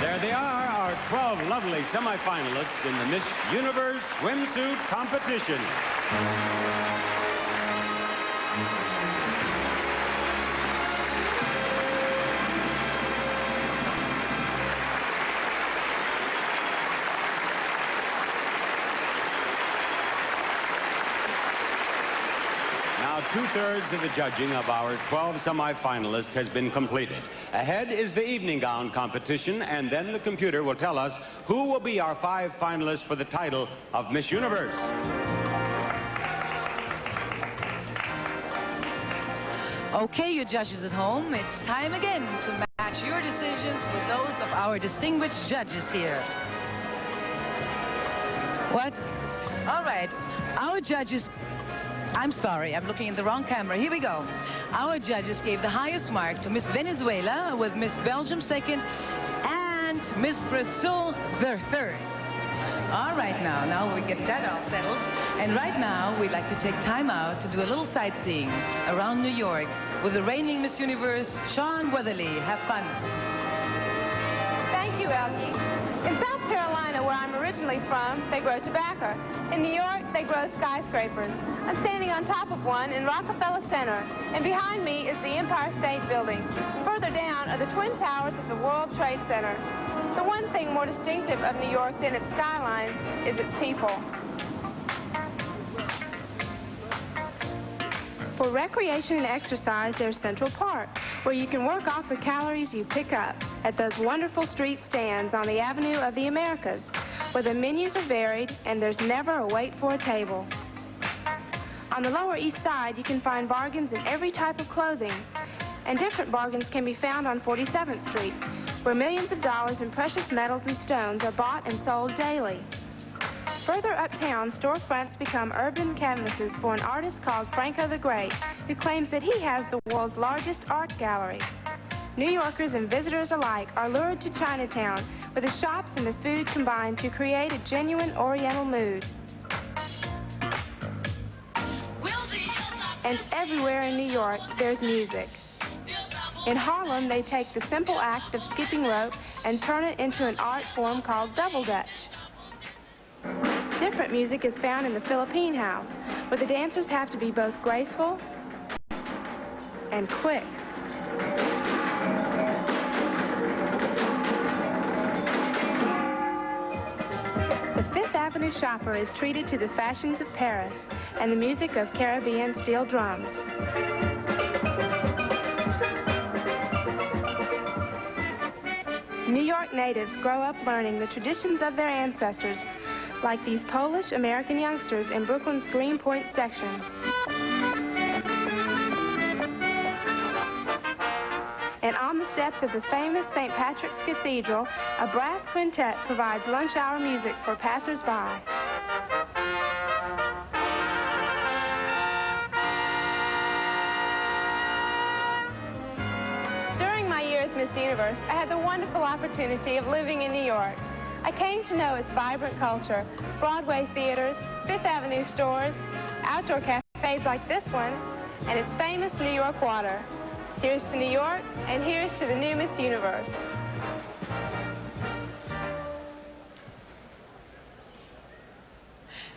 Speaker 4: There they are, our 12 lovely semifinalists in the Miss Universe swimsuit competition. Now, 2/3 of the judging of our 12 semifinalists has been completed. Ahead is the evening gown competition, and then the computer will tell us who will be our 5 finalists for the title of Miss Universe.
Speaker 11: Okay, you judges at home, it's time again to match your decisions with those of our distinguished judges here. What? All right, our judges... I'm sorry, I'm looking at the wrong camera. Here we go. Our judges gave the highest mark to Miss Venezuela, with Miss Belgium second, and Miss Brazil the third. All right, now we get that all settled. And right now, we'd like to take time out to do a little sightseeing around New York with the reigning Miss Universe, Sean Weatherly. Have fun.
Speaker 21: Thank you, Elkie. It's our
Speaker 6: Carolina, where I'm originally from, they grow tobacco. In New York, they grow skyscrapers. I'm standing on top of one in Rockefeller Center, and behind me is the Empire State Building. Further down are the Twin Towers of the World Trade Center. The one thing more distinctive of New York than its skyline is its people. For recreation and exercise, there's Central Park, where you can work off the calories you pick up at those wonderful street stands on the Avenue of the Americas, where the menus are varied and there's never a wait for a table. On the Lower East Side, you can find bargains in every type of clothing, and different bargains can be found on 47th Street, where millions of dollars in precious metals and stones are bought and sold daily. Further uptown, storefronts become urban canvases for an artist called Franco the Great, who claims that he has the world's largest art gallery. New Yorkers and visitors alike are lured to Chinatown, where the shops and the food combine to create a genuine Oriental mood. And everywhere in New York, there's music. In Harlem, they take the simple act of skipping rope and turn it into an art form called double dutch. Different music is found in the Philippine House, where the dancers have to be both graceful and quick. The Fifth Avenue shopper is treated to the fashions of Paris and the music of Caribbean steel drums. New York natives grow up learning the traditions of their ancestors, like these Polish-American youngsters in Brooklyn's Greenpoint section. And on the steps of the famous St. Patrick's Cathedral, a brass quintet provides lunch hour music for passers-by. During my year as Miss Universe, I had the wonderful opportunity of living in New York. I came to know its vibrant culture, Broadway theaters, Fifth Avenue stores, outdoor cafes like this one, and its famous New York water. Here's to New York, and here's to the new Miss Universe.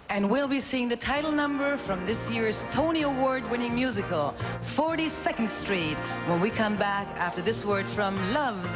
Speaker 11: And we'll be seeing the title number from this year's Tony Award-winning musical, 42nd Street, when we come back after this word from Love's.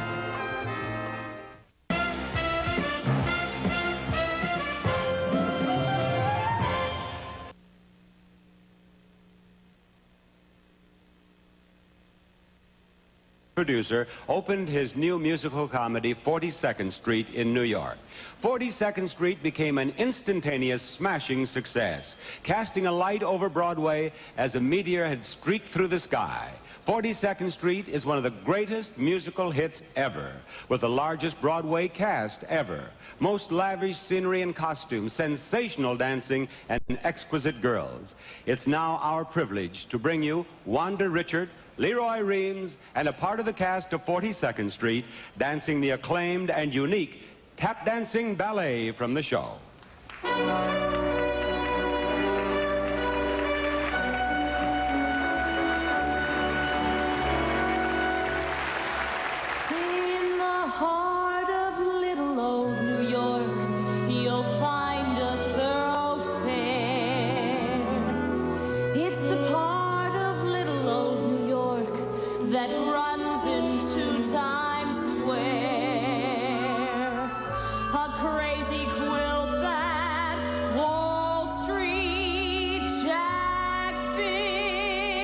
Speaker 4: Producer opened his new musical comedy 42nd Street in New York. 42nd Street became an instantaneous smashing success, casting a light over Broadway as a meteor had streaked through the sky. 42nd Street is one of the greatest musical hits ever, with the largest Broadway cast ever, most lavish scenery and costumes, sensational dancing, and exquisite girls. It's now our privilege to bring you Wanda Richard, Leroy Reams, and a part of the cast of 42nd Street dancing the acclaimed and unique tap dancing ballet from the show.
Speaker 20: In the heart of little old New York, you'll find a thoroughfare. It's the part of little old New York that runs into Times Square. A crazy quilt that Wall Street Jack built.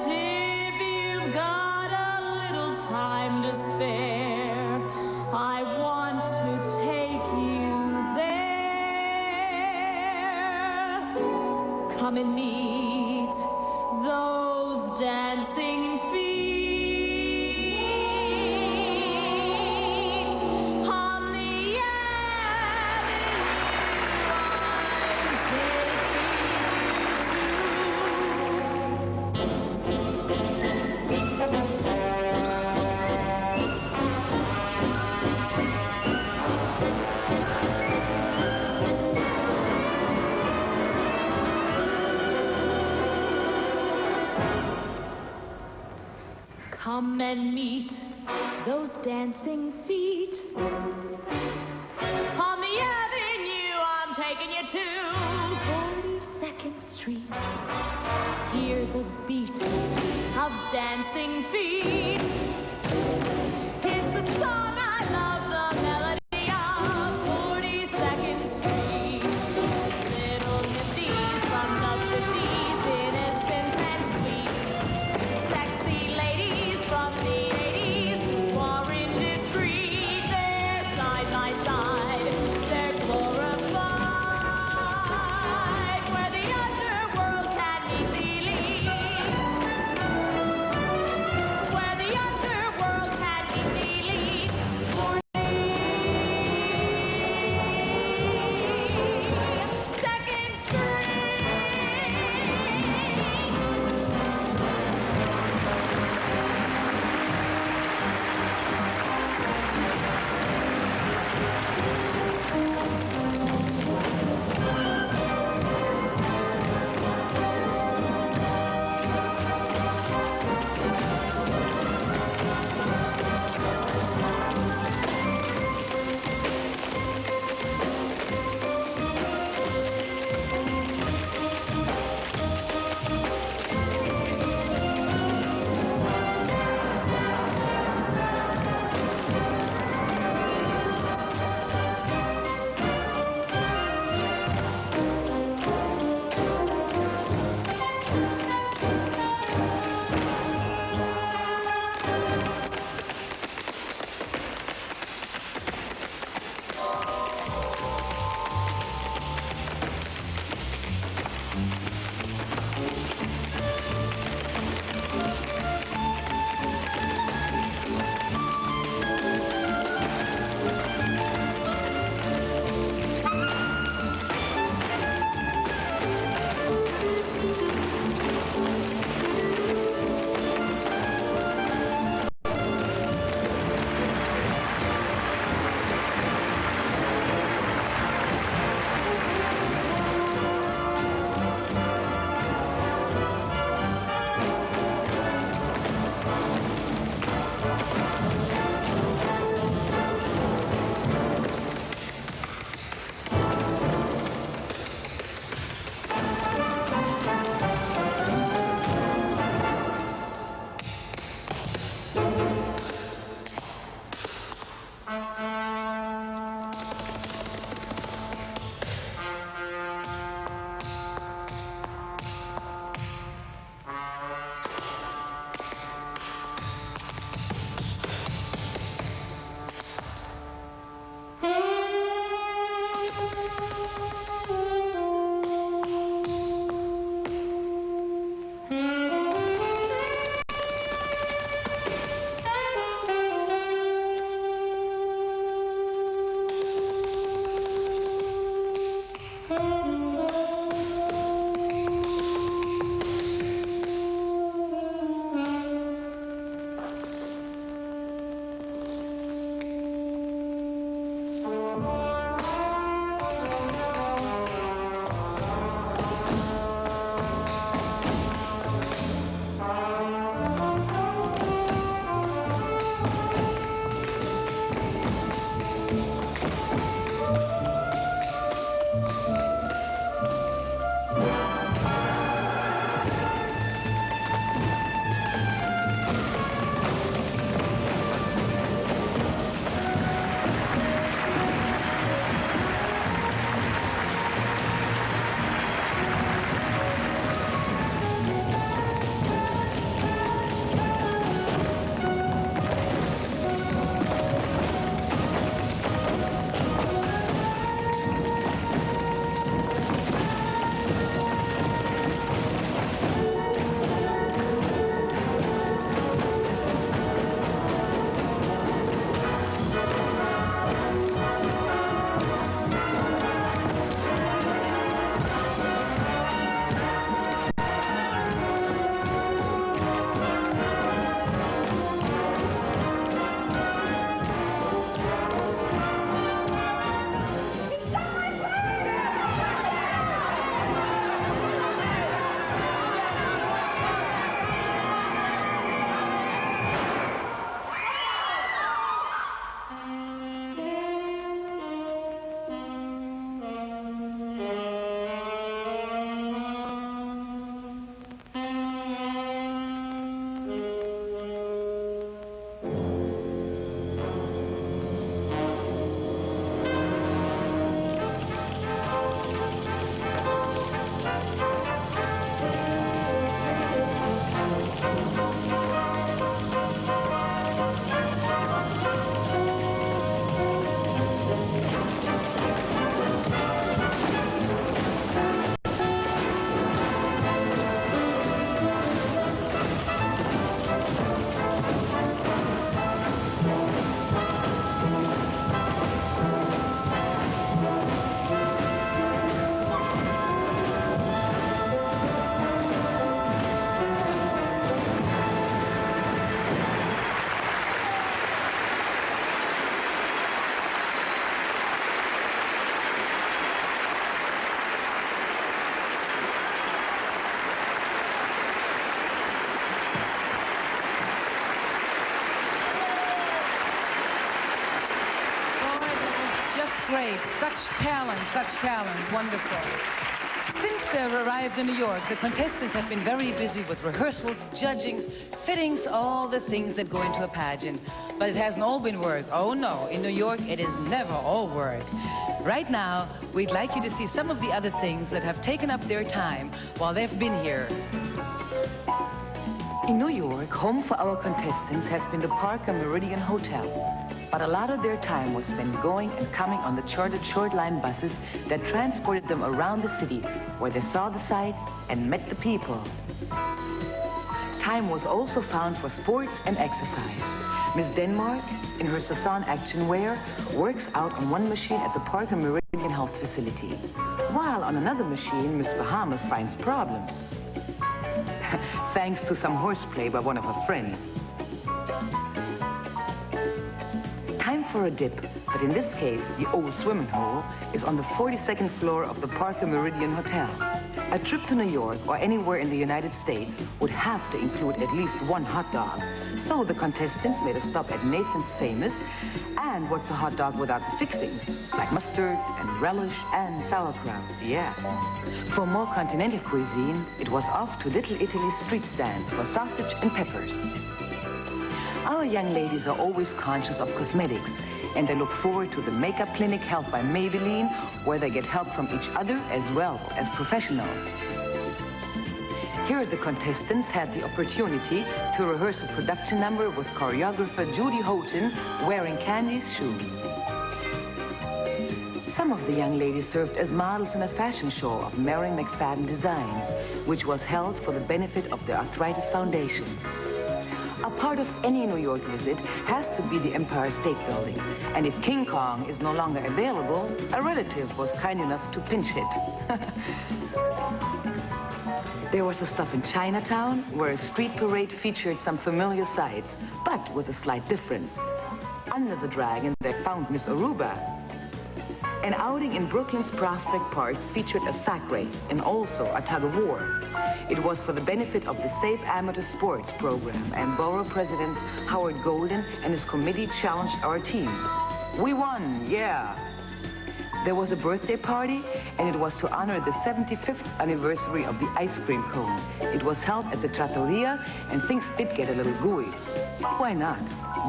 Speaker 20: If you've got a little time to spare, I want to take you there. Come and meet those dancing feet on the Come and meet
Speaker 21: those dancing feet. On the avenue, I'm taking you to 42nd Street. Hear the beat of dancing feet. It's the song I love, the melody of 42nd Street. Little nifties from the 50s, innocent and sweet. Sexy ladies from the 80s, war indiscreet. They're side by side, they're glorified. Where the underworld can meet the elite. Where the underworld can meet the elite.
Speaker 11: great. Such talent, wonderful. Since they've arrived in New York, the contestants have been very busy with rehearsals, judgings, fittings, all the things that go into a pageant. But it hasn't all been work. Oh no, in New York it is never all work. Right now, we'd like you to see some of the other things that have taken up their time while they've been here. In New York, home for our contestants has been the Parker Meridien Hotel. But a lot of their time was spent going and coming on the chartered short-line buses that transported them around the city, where they saw the sights and met the people. Time was also found for sports and exercise. Miss Denmark, in her Saison action wear, works out on one machine at the Parker Meridien Health Facility, while on another machine, Miss Bahamas finds problems. Thanks to some horseplay by one of her friends. Time for a dip, but in this case, the old swimming hole is on the 42nd floor of the Parker Meridien Hotel. A trip to New York or anywhere in the United States would have to include at least one hot dog. So the contestants made a stop at Nathan's Famous, and what's a hot dog without the fixings, like mustard and relish and sauerkraut, yeah. For more continental cuisine, it was off to Little Italy's street stands for sausage and peppers. Our young ladies are always conscious of cosmetics, and they look forward to the makeup clinic held by Maybelline, where they get help from each other as well as professionals. Here the contestants had the opportunity to rehearse a production number with choreographer Judy Houghton wearing Candy's shoes. Some of the young ladies served as models in a fashion show of Mary McFadden Designs, which was held for the benefit of the Arthritis Foundation. A part of any New York visit has to be the Empire State Building. And if King Kong is no longer available, a relative was kind enough to pinch hit. There was a stop in Chinatown where a street parade featured some familiar sights, but with a slight difference. Under the dragon, they found Miss Aruba. An outing in Brooklyn's Prospect Park featured a sack race and also a tug-of-war. It was for the benefit of the Safe Amateur Sports program, and Borough President Howard Golden and his committee challenged our team. We won, yeah. There was a birthday party, and it was to honor the 75th anniversary of the ice cream cone. It was held at the Trattoria, and things did get a little gooey. Why not?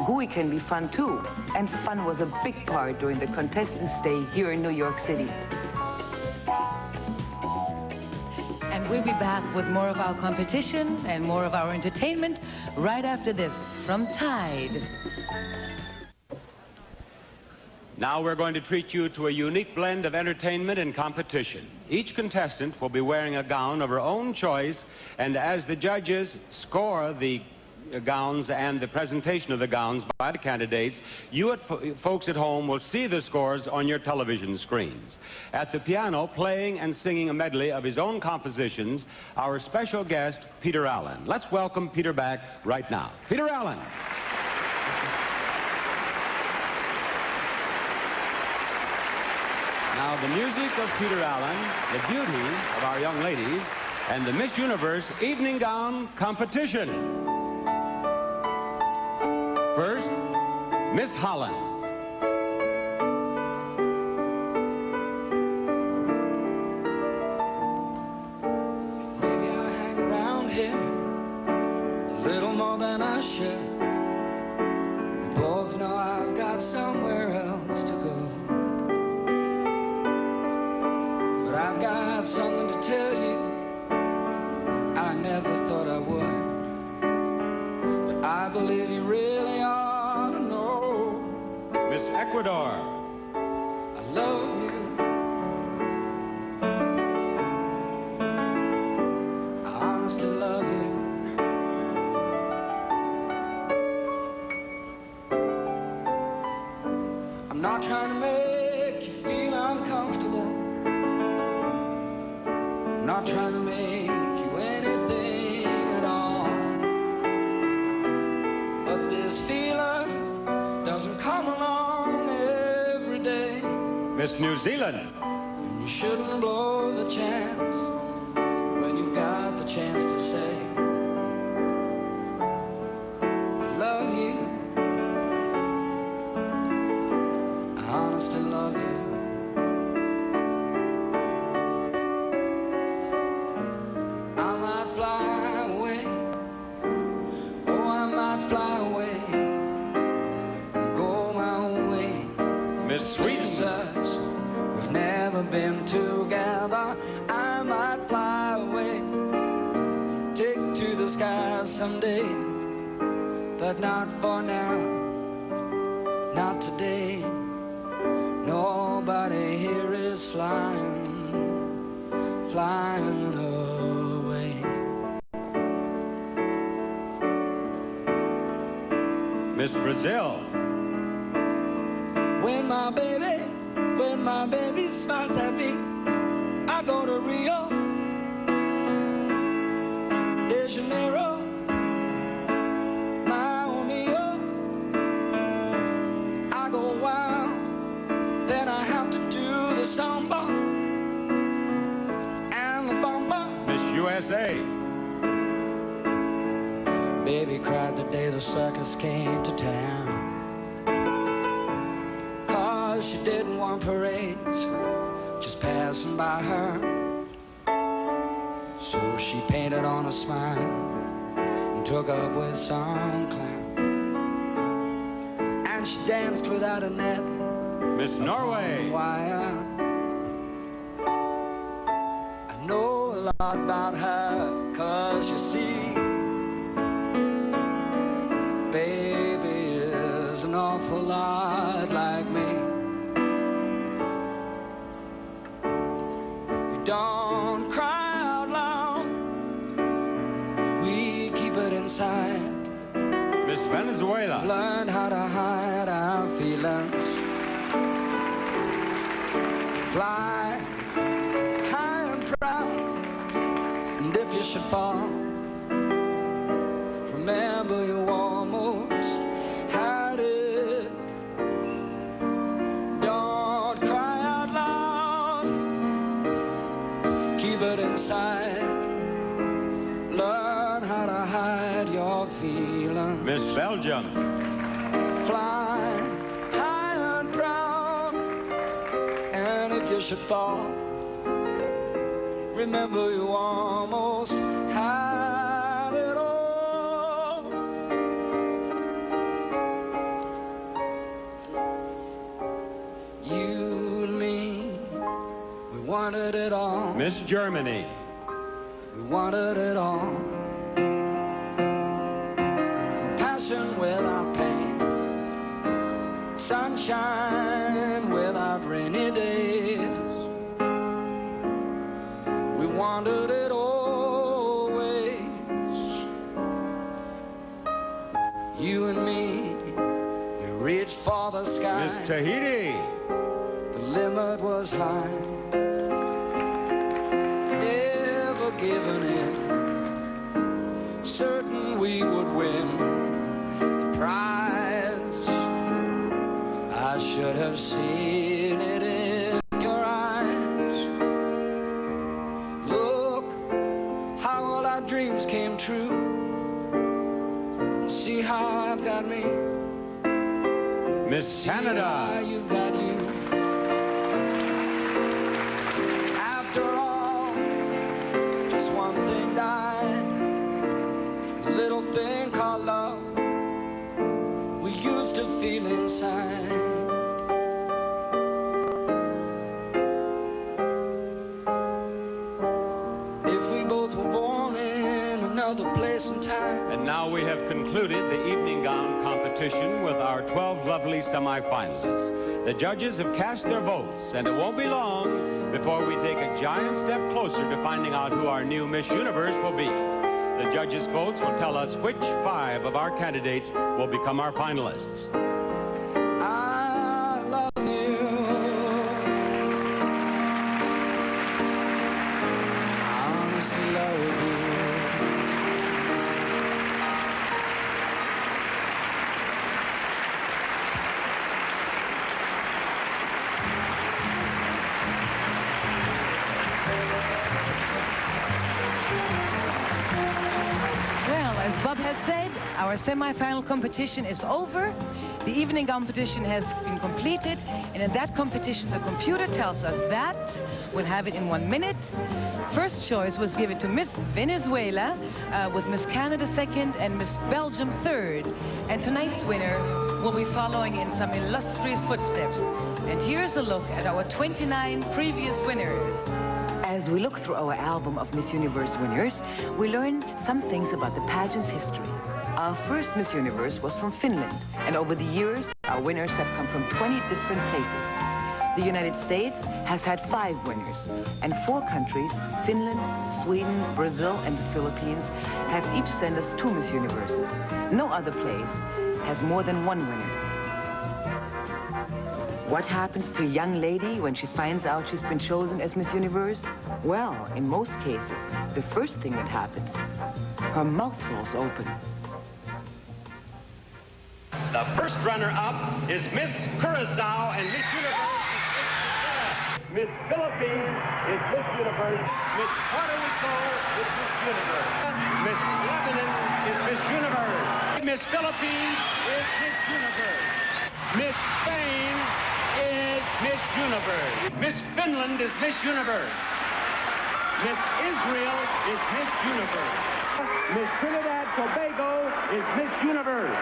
Speaker 11: Gooey can be fun too, and fun was a big part during the contestants' stay here in New York City. And we'll be back with more of our competition and more of our entertainment right after this from Tide.
Speaker 4: Now we're going to treat you to a unique blend of entertainment and competition. Each contestant will be wearing a gown of her own choice, and as the judges score the gowns and the presentation of the gowns by the candidates, you folks at home will see the scores on your television screens. At the piano, playing and singing a medley of his own compositions, our special guest, Peter Allen. Let's welcome Peter back right now. Peter Allen. Now, the music of Peter Allen, the beauty of our young ladies, and the Miss Universe Evening Gown Competition. First, Miss Holland.
Speaker 20: Maybe I hang around here a little more than I should. We both know I've got somewhere else to go. But I've got something to tell you I never thought I would. But I believe you really ought to know.
Speaker 4: Miss Ecuador.
Speaker 20: I love you. I honestly love you. I'm not trying to make you feel uncomfortable. I'm not trying to make you anything at all. But this feeling doesn't come along every day.
Speaker 4: Miss New Zealand.
Speaker 20: And you shouldn't blow the chance when you've got the chance to say, I love you. I honestly love you. someday, but not for now, not today. Nobody here is flying, flying away.
Speaker 4: Miss Brazil.
Speaker 20: When my baby smiles at me, I go to Rio de Janeiro, Miami, I go wild, then I have to do the samba and the bamba.
Speaker 4: Miss USA.
Speaker 20: Baby cried the day the circus came to town, 'cause she didn't want parades just passing by her. So she painted on a smile and took up with some clown, and she danced without a net.
Speaker 4: Miss Norway.
Speaker 20: Wire. I know a lot about her, 'cause you see, baby is an awful lot like me. We don't cry out loud, we keep it inside.
Speaker 4: Miss Venezuela.
Speaker 20: Learn how to hide our feelings. Fly high and proud, and if you should fall, remember you almost had it. Don't cry out loud, keep it inside. Learn how to hide your feelings.
Speaker 4: Miss Belgium.
Speaker 20: Fly high and proud, and if you should fall, remember you almost had it all. You and me, we wanted it all.
Speaker 4: Miss Germany.
Speaker 20: We wanted it all. Passion without pain, sunshine without rainy days. We wanted it always. You and me, we reached for the sky.
Speaker 4: Miss Tahiti.
Speaker 20: The limit was high. Never given in, certain we would win the prize. I should have seen it in your eyes. Look how all our dreams came true. See how I've got me.
Speaker 4: Miss Canada.
Speaker 20: See how you've got you. After all, just one thing died, a little thing called love we used to feel inside. If we both were born in another place and time.
Speaker 4: And now we have concluded the evening gown competition with our 12 lovely semi-finalists. The judges have cast their votes, and it won't be long before we take a giant step closer to finding out who our new Miss Universe will be. The judges' votes will tell us which 5 of our candidates will become our finalists.
Speaker 20: I love you. I honestly love you.
Speaker 11: Well, as Bob has said, our semi-final competition is over. The evening competition has been completed, and in that competition, the computer tells us that we'll have it in 1 minute. First choice was given to Miss Venezuela, with Miss Canada second and Miss Belgium third. And tonight's winner will be following in some illustrious footsteps. And here's a look at our 29 previous winners. As we look through our album of Miss Universe winners, we learn some things about the pageant's history. Our first Miss Universe was from Finland, and over the years, our winners have come from 20 different places. The United States has had 5 winners, and 4 countries, Finland, Sweden, Brazil, and the Philippines, have each sent us 2 Miss Universes. No other place has more than 1 winner. What happens to a young lady when she finds out she's been chosen as Miss Universe? Well, in most cases, the first thing that happens, her mouth falls open.
Speaker 4: The first runner-up is Miss Curacao, and Miss Universe is Miss Philippines is Miss Universe. Miss Puerto Rico is Miss Universe. Miss Lebanon is Miss Universe. Miss Philippines is Miss Universe. Miss Spain is Miss Universe. Miss Finland is Miss Universe. Miss Israel is Miss Universe. Miss Trinidad Tobago is Miss Universe.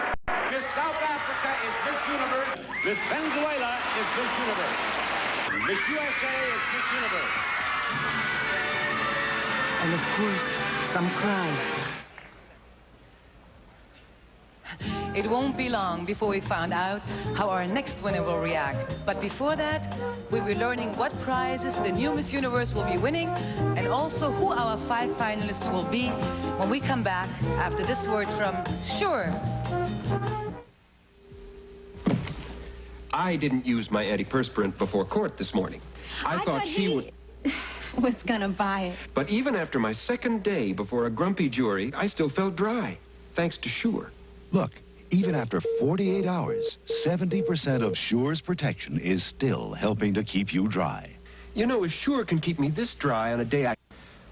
Speaker 4: Miss South Africa is Miss Universe. Miss Venezuela is Miss Universe. Miss USA is Miss Universe.
Speaker 11: And of course, some cry. It won't be long before we find out how our next winner will react. But before that, we'll be learning what prizes the new Miss Universe will be winning, and also who our 5 finalists will be when we come back after this word from Sure.
Speaker 8: I didn't use my antiperspirant before court this morning. I thought she would...
Speaker 22: was gonna buy it.
Speaker 8: But even after my second day before a grumpy jury, I still felt dry, thanks to Sure.
Speaker 1: Look, even after 48 hours, 70% of Sure's protection is still helping to keep you dry.
Speaker 8: You know, if Sure can keep me this dry on a day I...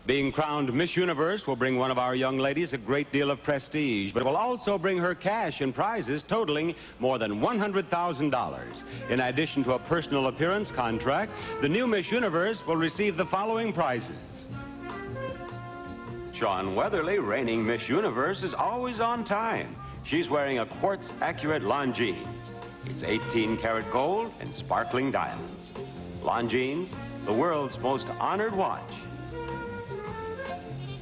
Speaker 4: Being crowned Miss Universe will bring one of our young ladies a great deal of prestige, but it will also bring her cash and prizes totaling more than $100,000. In addition to a personal appearance contract, the new Miss Universe will receive the following prizes. Sean Weatherly, reigning Miss Universe, is always on time. She's wearing a quartz accurate Longines. It's 18-karat gold and sparkling diamonds. Longines, the world's most honored watch.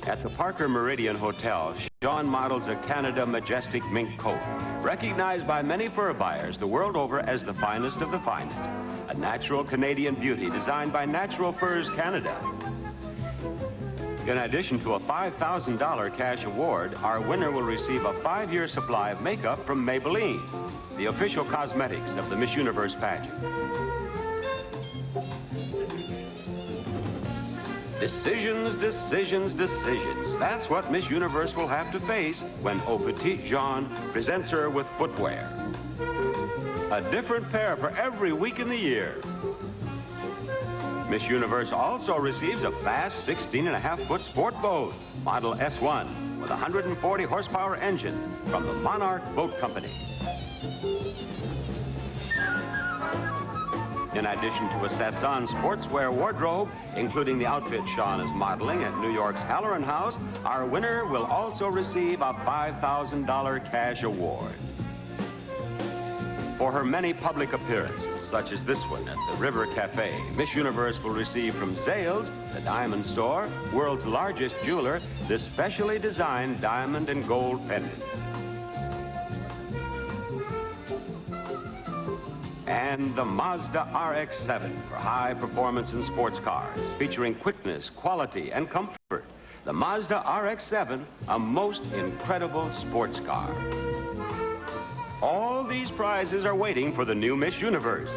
Speaker 4: At the Parker Meridian Hotel, Sean models a Canada Majestic mink coat, recognized by many fur buyers the world over as the finest of the finest, a natural Canadian beauty designed by Natural Furs Canada. In addition to a $5,000 cash award, our winner will receive a 5-year supply of makeup from Maybelline, the official cosmetics of the Miss Universe pageant. Decisions, decisions, decisions. That's what Miss Universe will have to face when Au Petit Jean presents her with footwear. A different pair for every week in the year. Miss Universe also receives a fast 16.5-foot sport boat, model S1, with a 140 horsepower engine from the Monarch Boat Company. In addition to a Sasson sportswear wardrobe, including the outfit Sean is modeling at New York's Halloran House, our winner will also receive a $5,000 cash award. For her many public appearances, such as this one at the River Cafe, Miss Universe will receive from Zales, the diamond store, world's largest jeweler, this specially designed diamond and gold pendant. And the Mazda RX-7 for high performance in sports cars, featuring quickness, quality, and comfort. The Mazda RX-7, a most incredible sports car. All these prizes are waiting for the new Miss Universe.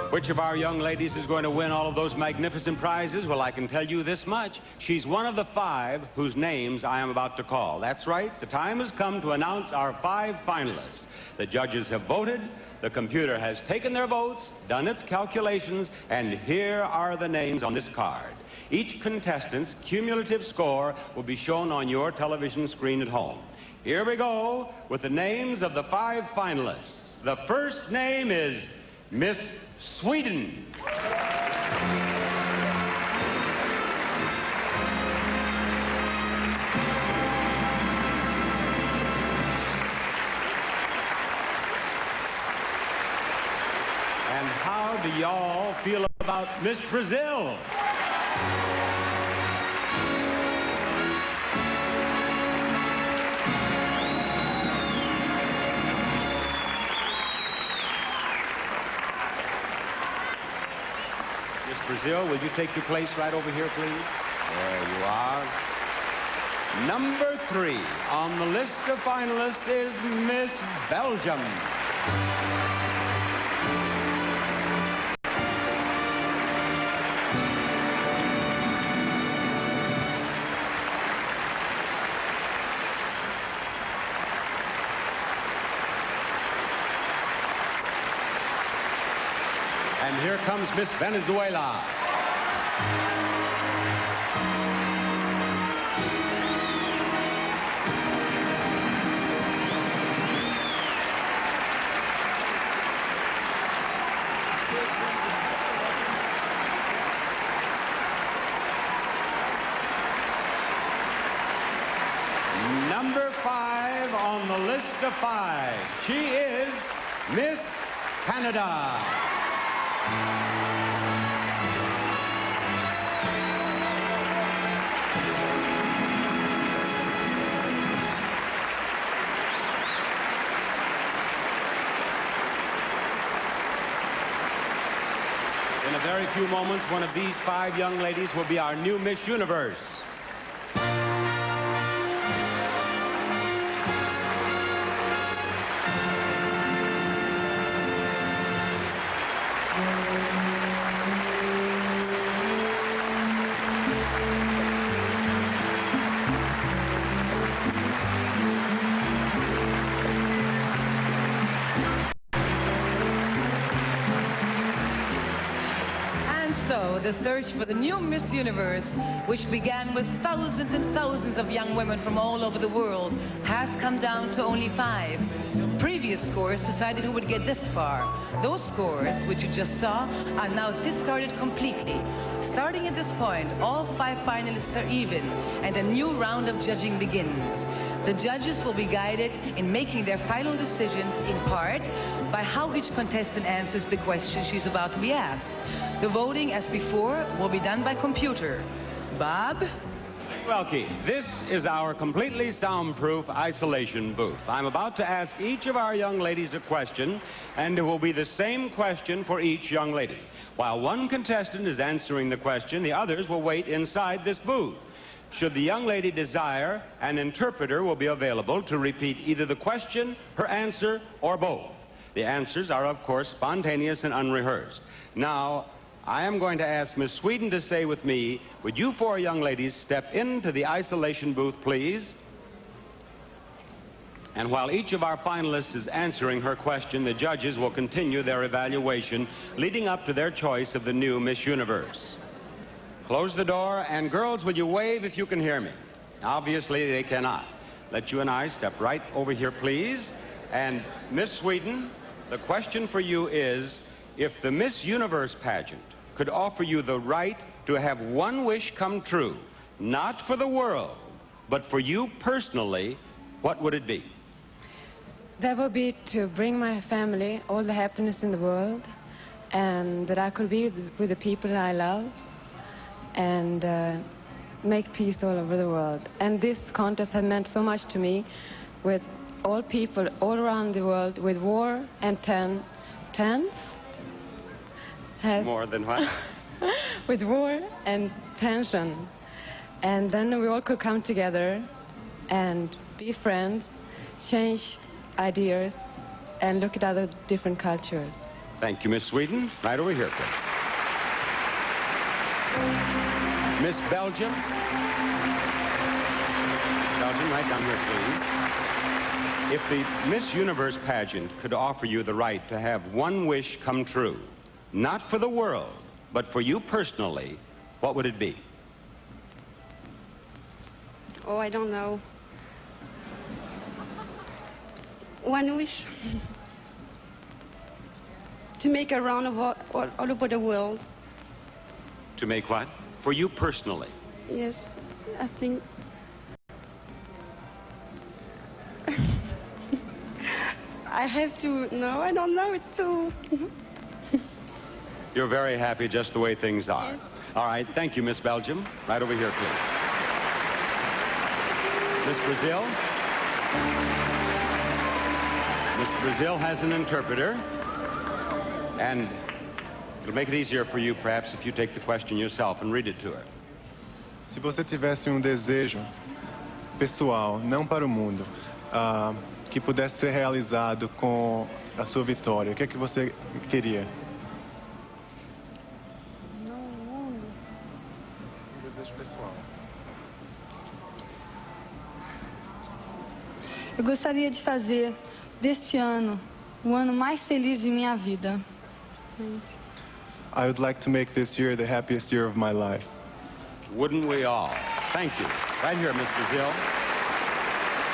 Speaker 4: Which of our young ladies is going to win all of those magnificent prizes? Well, I can tell you this much. She's one of the 5 whose names I am about to call. That's right. The time has come to announce our 5 finalists. The judges have voted, the computer has taken their votes, done its calculations, and here are the names on this card. Each contestant's cumulative score will be shown on your television screen at home. Here we go with the names of the 5 finalists. The first name is Miss Sweden. And how do y'all feel about Miss Brazil? Brazil, will you take your place right over here, please? There you are. Number 3 on the list of finalists is Miss Belgium. And here comes Miss Venezuela. Number 5 on the list of 5. She is Miss Canada. In a very few moments, one of these 5 young ladies will be our new Miss Universe.
Speaker 11: So, the search for the new Miss Universe, which began with thousands and thousands of young women from all over the world, has come down to only 5. Previous scores decided who would get this far. Those scores, which you just saw, are now discarded completely. Starting at this point, all 5 finalists are even, and a new round of judging begins. The judges will be guided in making their final decisions in part by how each contestant answers the question she's about to be asked. The voting, as before, will be done by computer. Bob?
Speaker 4: Welke, this is our completely soundproof isolation booth. I'm about to ask each of our young ladies a question, and it will be the same question for each young lady. While one contestant is answering the question, the others will wait inside this booth. Should the young lady desire, an interpreter will be available to repeat either the question, her answer, or both. The answers are, of course, spontaneous and unrehearsed. Now, I am going to ask Miss Sweden to say with me, would you 4 young ladies step into the isolation booth, please? And while each of our finalists is answering her question, the judges will continue their evaluation, leading up to their choice of the new Miss Universe. Close the door, and girls, will you wave if you can hear me? Obviously, they cannot. Let you and I step right over here, please. And Miss Sweden, the question for you is, if the Miss Universe pageant could offer you the right to have one wish come true, not for the world, but for you personally, what would it be?
Speaker 13: That would be to bring my family all the happiness in the world, and that I could be with the people I love, and make peace all over the world. And this contest has meant so much to me, with all people all around the world, with war and tens.
Speaker 4: More than what?
Speaker 13: With war and tension. And then we all could come together and be friends, change ideas, and look at other different cultures.
Speaker 4: Thank you, Miss Sweden. Right over here, please. Miss Belgium. Miss Belgium, right down here, please. If the Miss Universe pageant could offer you the right to have one wish come true, not for the world, but for you personally, what would it be?
Speaker 18: Oh, I don't know. One wish. To make a round of all over the world.
Speaker 4: To make what? For you personally?
Speaker 18: Yes, I think. I have to. No, I don't know. It's too.
Speaker 4: You're very happy just the way things are.
Speaker 18: Yes.
Speaker 4: All right. Thank you, Miss Belgium. Right over here, please. Miss Brazil. Miss Brazil has an interpreter. And It'll make it easier for you, perhaps, if you take the question yourself and read it to her.
Speaker 14: Se você tivesse desejo pessoal, não para o mundo, que pudesse ser realizado com a sua vitória, o que é que você queria? Desejo pessoal.
Speaker 15: Eu gostaria de fazer deste ano o ano mais feliz de minha vida.
Speaker 14: I would like to make this year the happiest year of my life.
Speaker 4: Wouldn't we all? Thank you. Right here, Miss Brazil.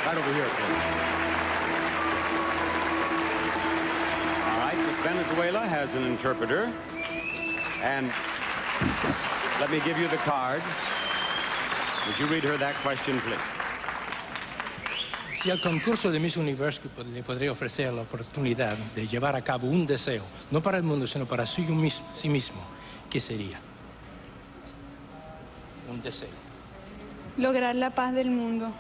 Speaker 4: Right over here, please. All right, Miss Venezuela has an interpreter. And let me give you the card. Would you read her that question, please?
Speaker 17: Si al concurso de Miss Universe le podría ofrecer la oportunidad de llevar a cabo un deseo, no para el mundo, sino para sí mismo, ¿qué sería? Un deseo.
Speaker 3: Lograr la paz del mundo.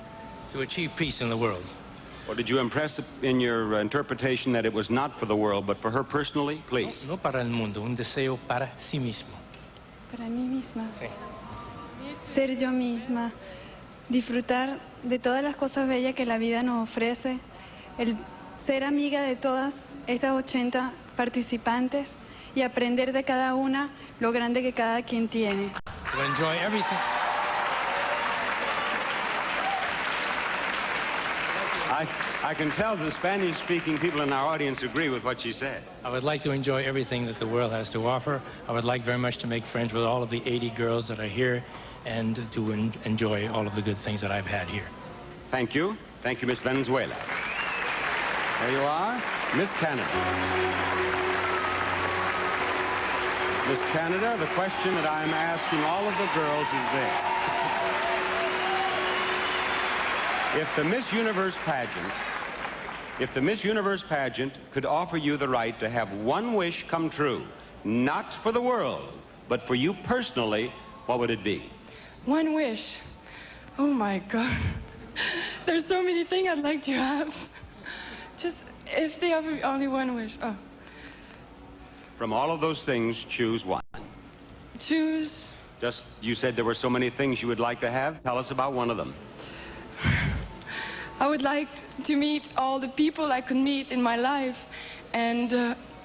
Speaker 17: To achieve peace in the world.
Speaker 4: Or did you impress in your interpretation that it was not for the world, but for her personally? Please.
Speaker 17: No para el mundo, un deseo para sí mismo.
Speaker 3: Para mí misma.
Speaker 17: Sí.
Speaker 3: Ser yo misma. Disfrutar de todas las cosas bellas que la vida nos ofrece. El ser amiga de todas estas 80 participantes y aprender de cada una lo grande que cada quien tiene.
Speaker 17: To enjoy everything.
Speaker 4: I can tell the Spanish-speaking people in our audience agree with what she said.
Speaker 17: I would like to enjoy everything that the world has to offer. I would like very much to make friends with all of the 80 girls that are here and to enjoy all of the good things that I've had here.
Speaker 4: Thank you. Thank you, Miss Venezuela. There you are, Miss Canada. Miss Canada, the question that I'm asking all of the girls is this. If the Miss Universe pageant could offer you the right to have one wish come true, not for the world, but for you personally, what would it be?
Speaker 3: One wish. Oh my God. There's so many things I'd like to have. Just if they offer me only one wish. Oh.
Speaker 4: From all of those things, choose one.
Speaker 3: Choose.
Speaker 4: Just, you said there were so many things you would like to have. Tell us about one of them.
Speaker 3: I would like to meet all the people I could meet in my life and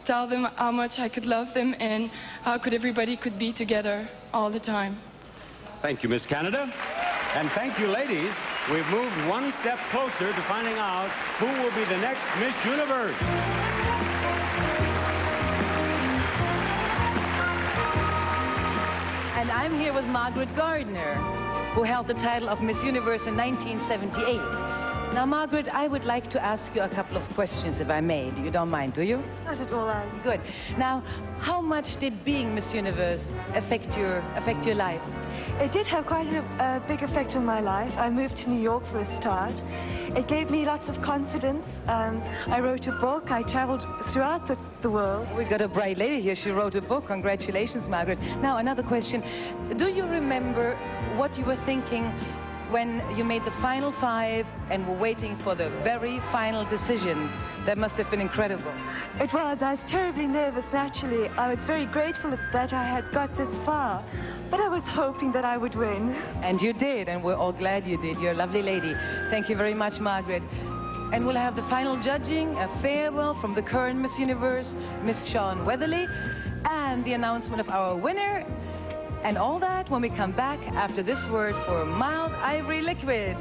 Speaker 3: tell them how much I could love them and how could everybody could be together all the time.
Speaker 4: Thank you, Miss Canada. And thank you, ladies. We've moved one step closer to finding out who will be the next Miss Universe.
Speaker 11: And I'm here with Margaret Gardner, who held the title of Miss Universe in 1978. Now, Margaret, I would like to ask you a couple of questions, if I may. You don't mind, do you?
Speaker 7: Not at all, Anne.
Speaker 11: Good. Now, how much did being Miss Universe affect your life?
Speaker 7: It did have quite a big effect on my life. I moved to New York for a start. It gave me lots of confidence. I wrote a book. I traveled throughout the world.
Speaker 11: We got a bright lady here. She wrote a book. Congratulations, Margaret. Now, another question. Do you remember what you were thinking when you made the final five and were waiting for the very final decision? That must have been incredible.
Speaker 7: It was. I was terribly nervous, naturally. I was very grateful that I had got this far, but I was hoping that I would win.
Speaker 11: And you did, and we're all glad you did. You're a lovely lady. Thank you very much, Margaret. And we'll have the final judging, a farewell from the current Miss Universe, Miss Shawn Weatherly, and the announcement of our winner. And all that when we come back after this word for Mild Ivory Liquid.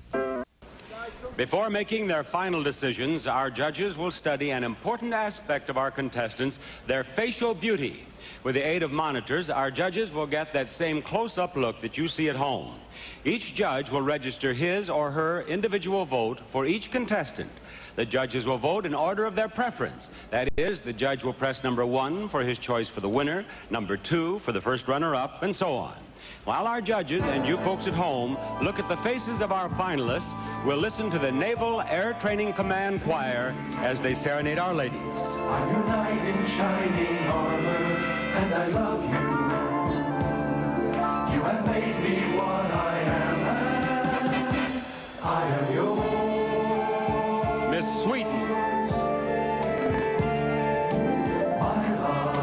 Speaker 4: Before making their final decisions, our judges will study an important aspect of our contestants, their facial beauty. With the aid of monitors, our judges will get that same close-up look that you see at home. Each judge will register his or her individual vote for each contestant. The judges will vote in order of their preference. That is, the judge will press number 1 for his choice for the winner, number 2 for the first runner-up, and so on. While our judges and you folks at home look at the faces of our finalists, we'll listen to the Naval Air Training Command Choir as they serenade our ladies.
Speaker 20: I'm your knight in shining armor, and I love you. You have made me what I am, and I am yours.
Speaker 4: Miss Sweeten.
Speaker 20: My love,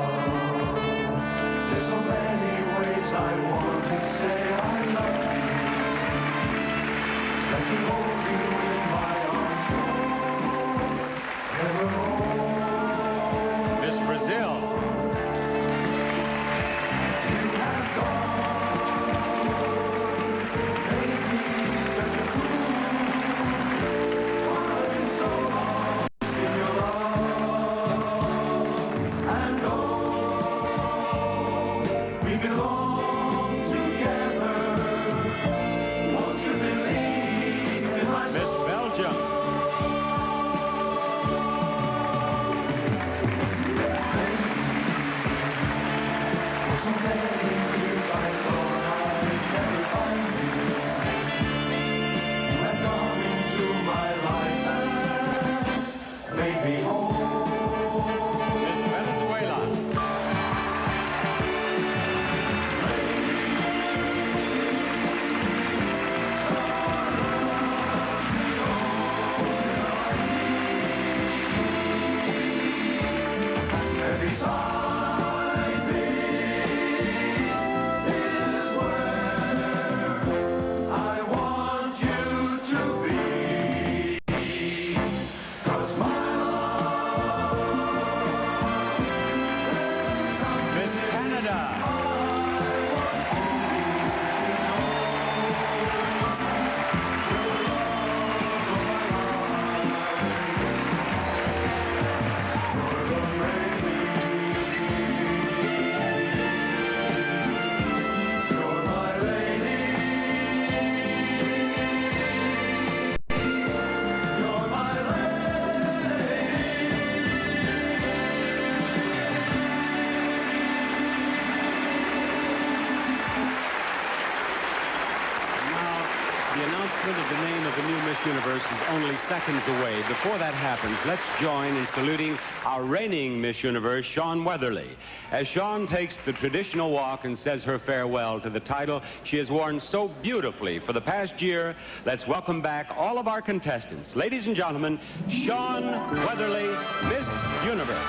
Speaker 4: new Miss Universe is only seconds away. Before that happens, let's join in saluting our reigning Miss Universe, Shawn Weatherly. As Shawn takes the traditional walk and says her farewell to the title she has worn so beautifully for the past year, let's welcome back all of our contestants. Ladies and gentlemen, Shawn Weatherly, Miss Universe.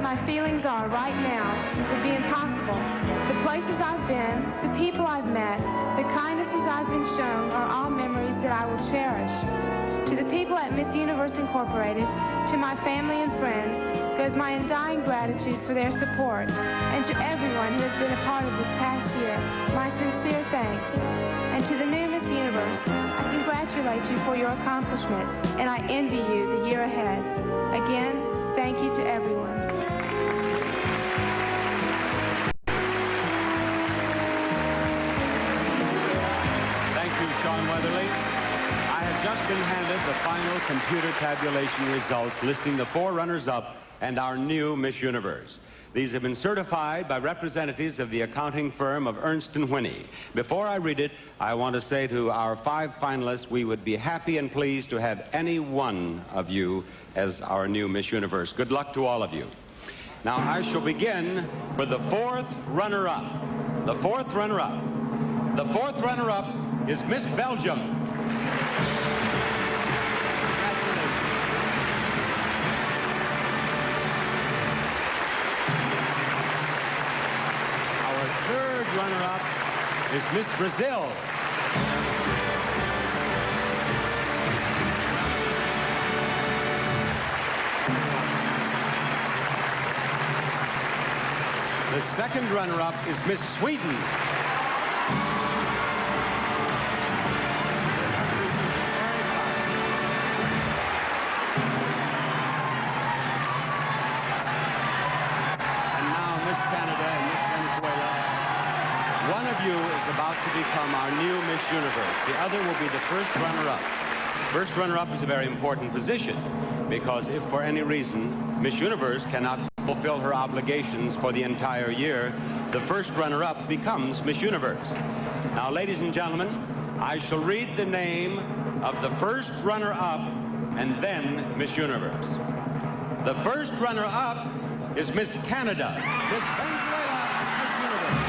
Speaker 6: My feelings are right now would be impossible. The places I've been, the people I've met, the kindnesses I've been shown are all memories that I will cherish. To the people at Miss Universe Incorporated, to my family and friends, goes my undying gratitude for their support. And to everyone who has been a part of this past year, my sincere thanks. And to the new Miss Universe, I congratulate you for your accomplishment, and I envy you the year ahead. Again, thank you to everyone.
Speaker 4: Shawn Weatherly. I have just been handed the final computer tabulation results listing the 4 runners-up and our new Miss Universe. These have been certified by representatives of the accounting firm of Ernst & Whinney. Before I read it, I want to say to our 5 finalists, we would be happy and pleased to have any one of you as our new Miss Universe. Good luck to all of you. Now, I shall begin with the 4th runner-up. The 4th runner-up. The 4th runner-up is Miss Belgium. Our 3rd runner-up is Miss Brazil. The 2nd runner-up is Miss Sweden. About to become our new Miss Universe. The other will be the 1st runner-up. 1st runner-up is a very important position because if for any reason Miss Universe cannot fulfill her obligations for the entire year, the 1st runner-up becomes Miss Universe. Now, ladies and gentlemen, I shall read the name of the 1st runner-up and then Miss Universe. The 1st runner-up is Miss Canada. Miss Venezuela is Miss Universe.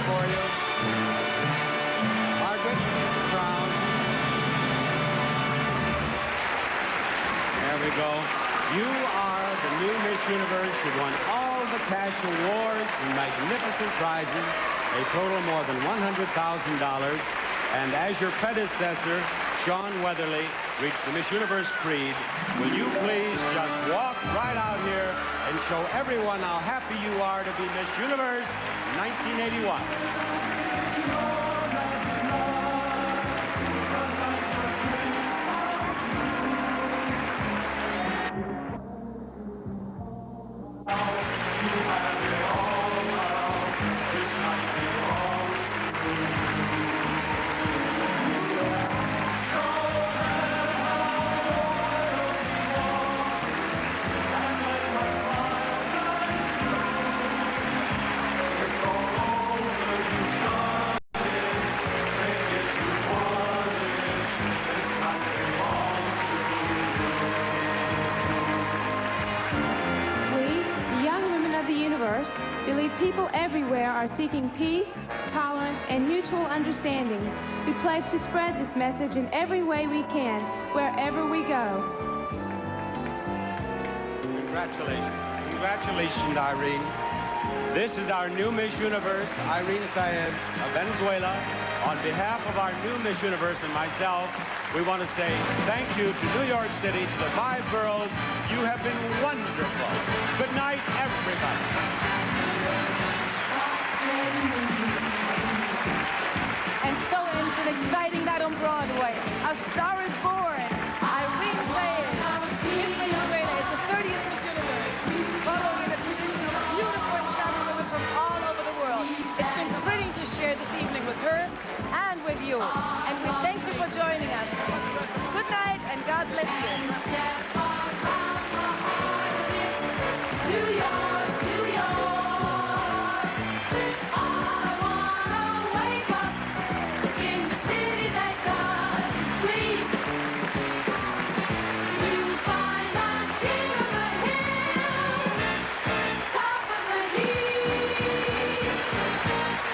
Speaker 4: For you. Margaret Brown. There we go. You are the new Miss Universe. You won all the cash awards and magnificent prizes, a total more than $100,000. And as your predecessor, Shawn Weatherly, reached the Miss Universe creed, will you please just walk right out here and show everyone how happy you are to be Miss Universe 1981.
Speaker 6: believe people everywhere are seeking peace, tolerance, and mutual understanding. We pledge to spread this message in every way we can, wherever we go.
Speaker 4: Congratulations. Congratulations, Irene. This is our new Miss Universe, Irene Saez of Venezuela. On behalf of our new Miss Universe and myself, we want to say thank you to New York City, to the 5 boroughs. You have been wonderful. Good night, everybody.
Speaker 11: And so ends an exciting night on Broadway. A Star is Born. Irene Saez, Miss Venezuela, is the 30th Miss Universe, following in the tradition of beautiful and shining women from all over the world. It's been thrilling to share this evening with her and with you. And we thank you for joining us. Good night and God bless you. New York, New York. I wanna wake up in the city that doesn't sleep, to find the king of the hill, top of the heap.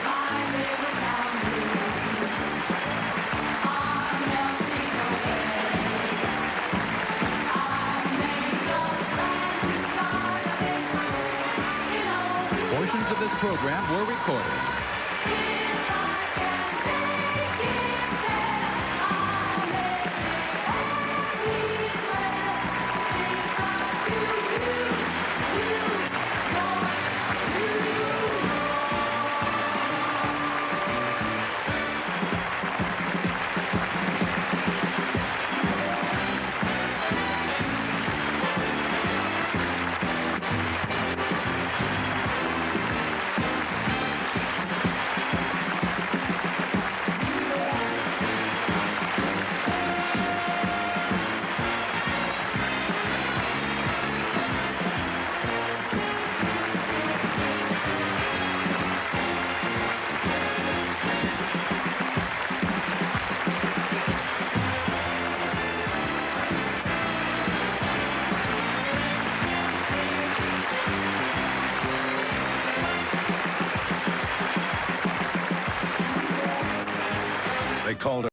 Speaker 11: My little town blues are melting away. I made those plans to start of it, you know.
Speaker 2: Portions of this program were recorded.
Speaker 1: They called her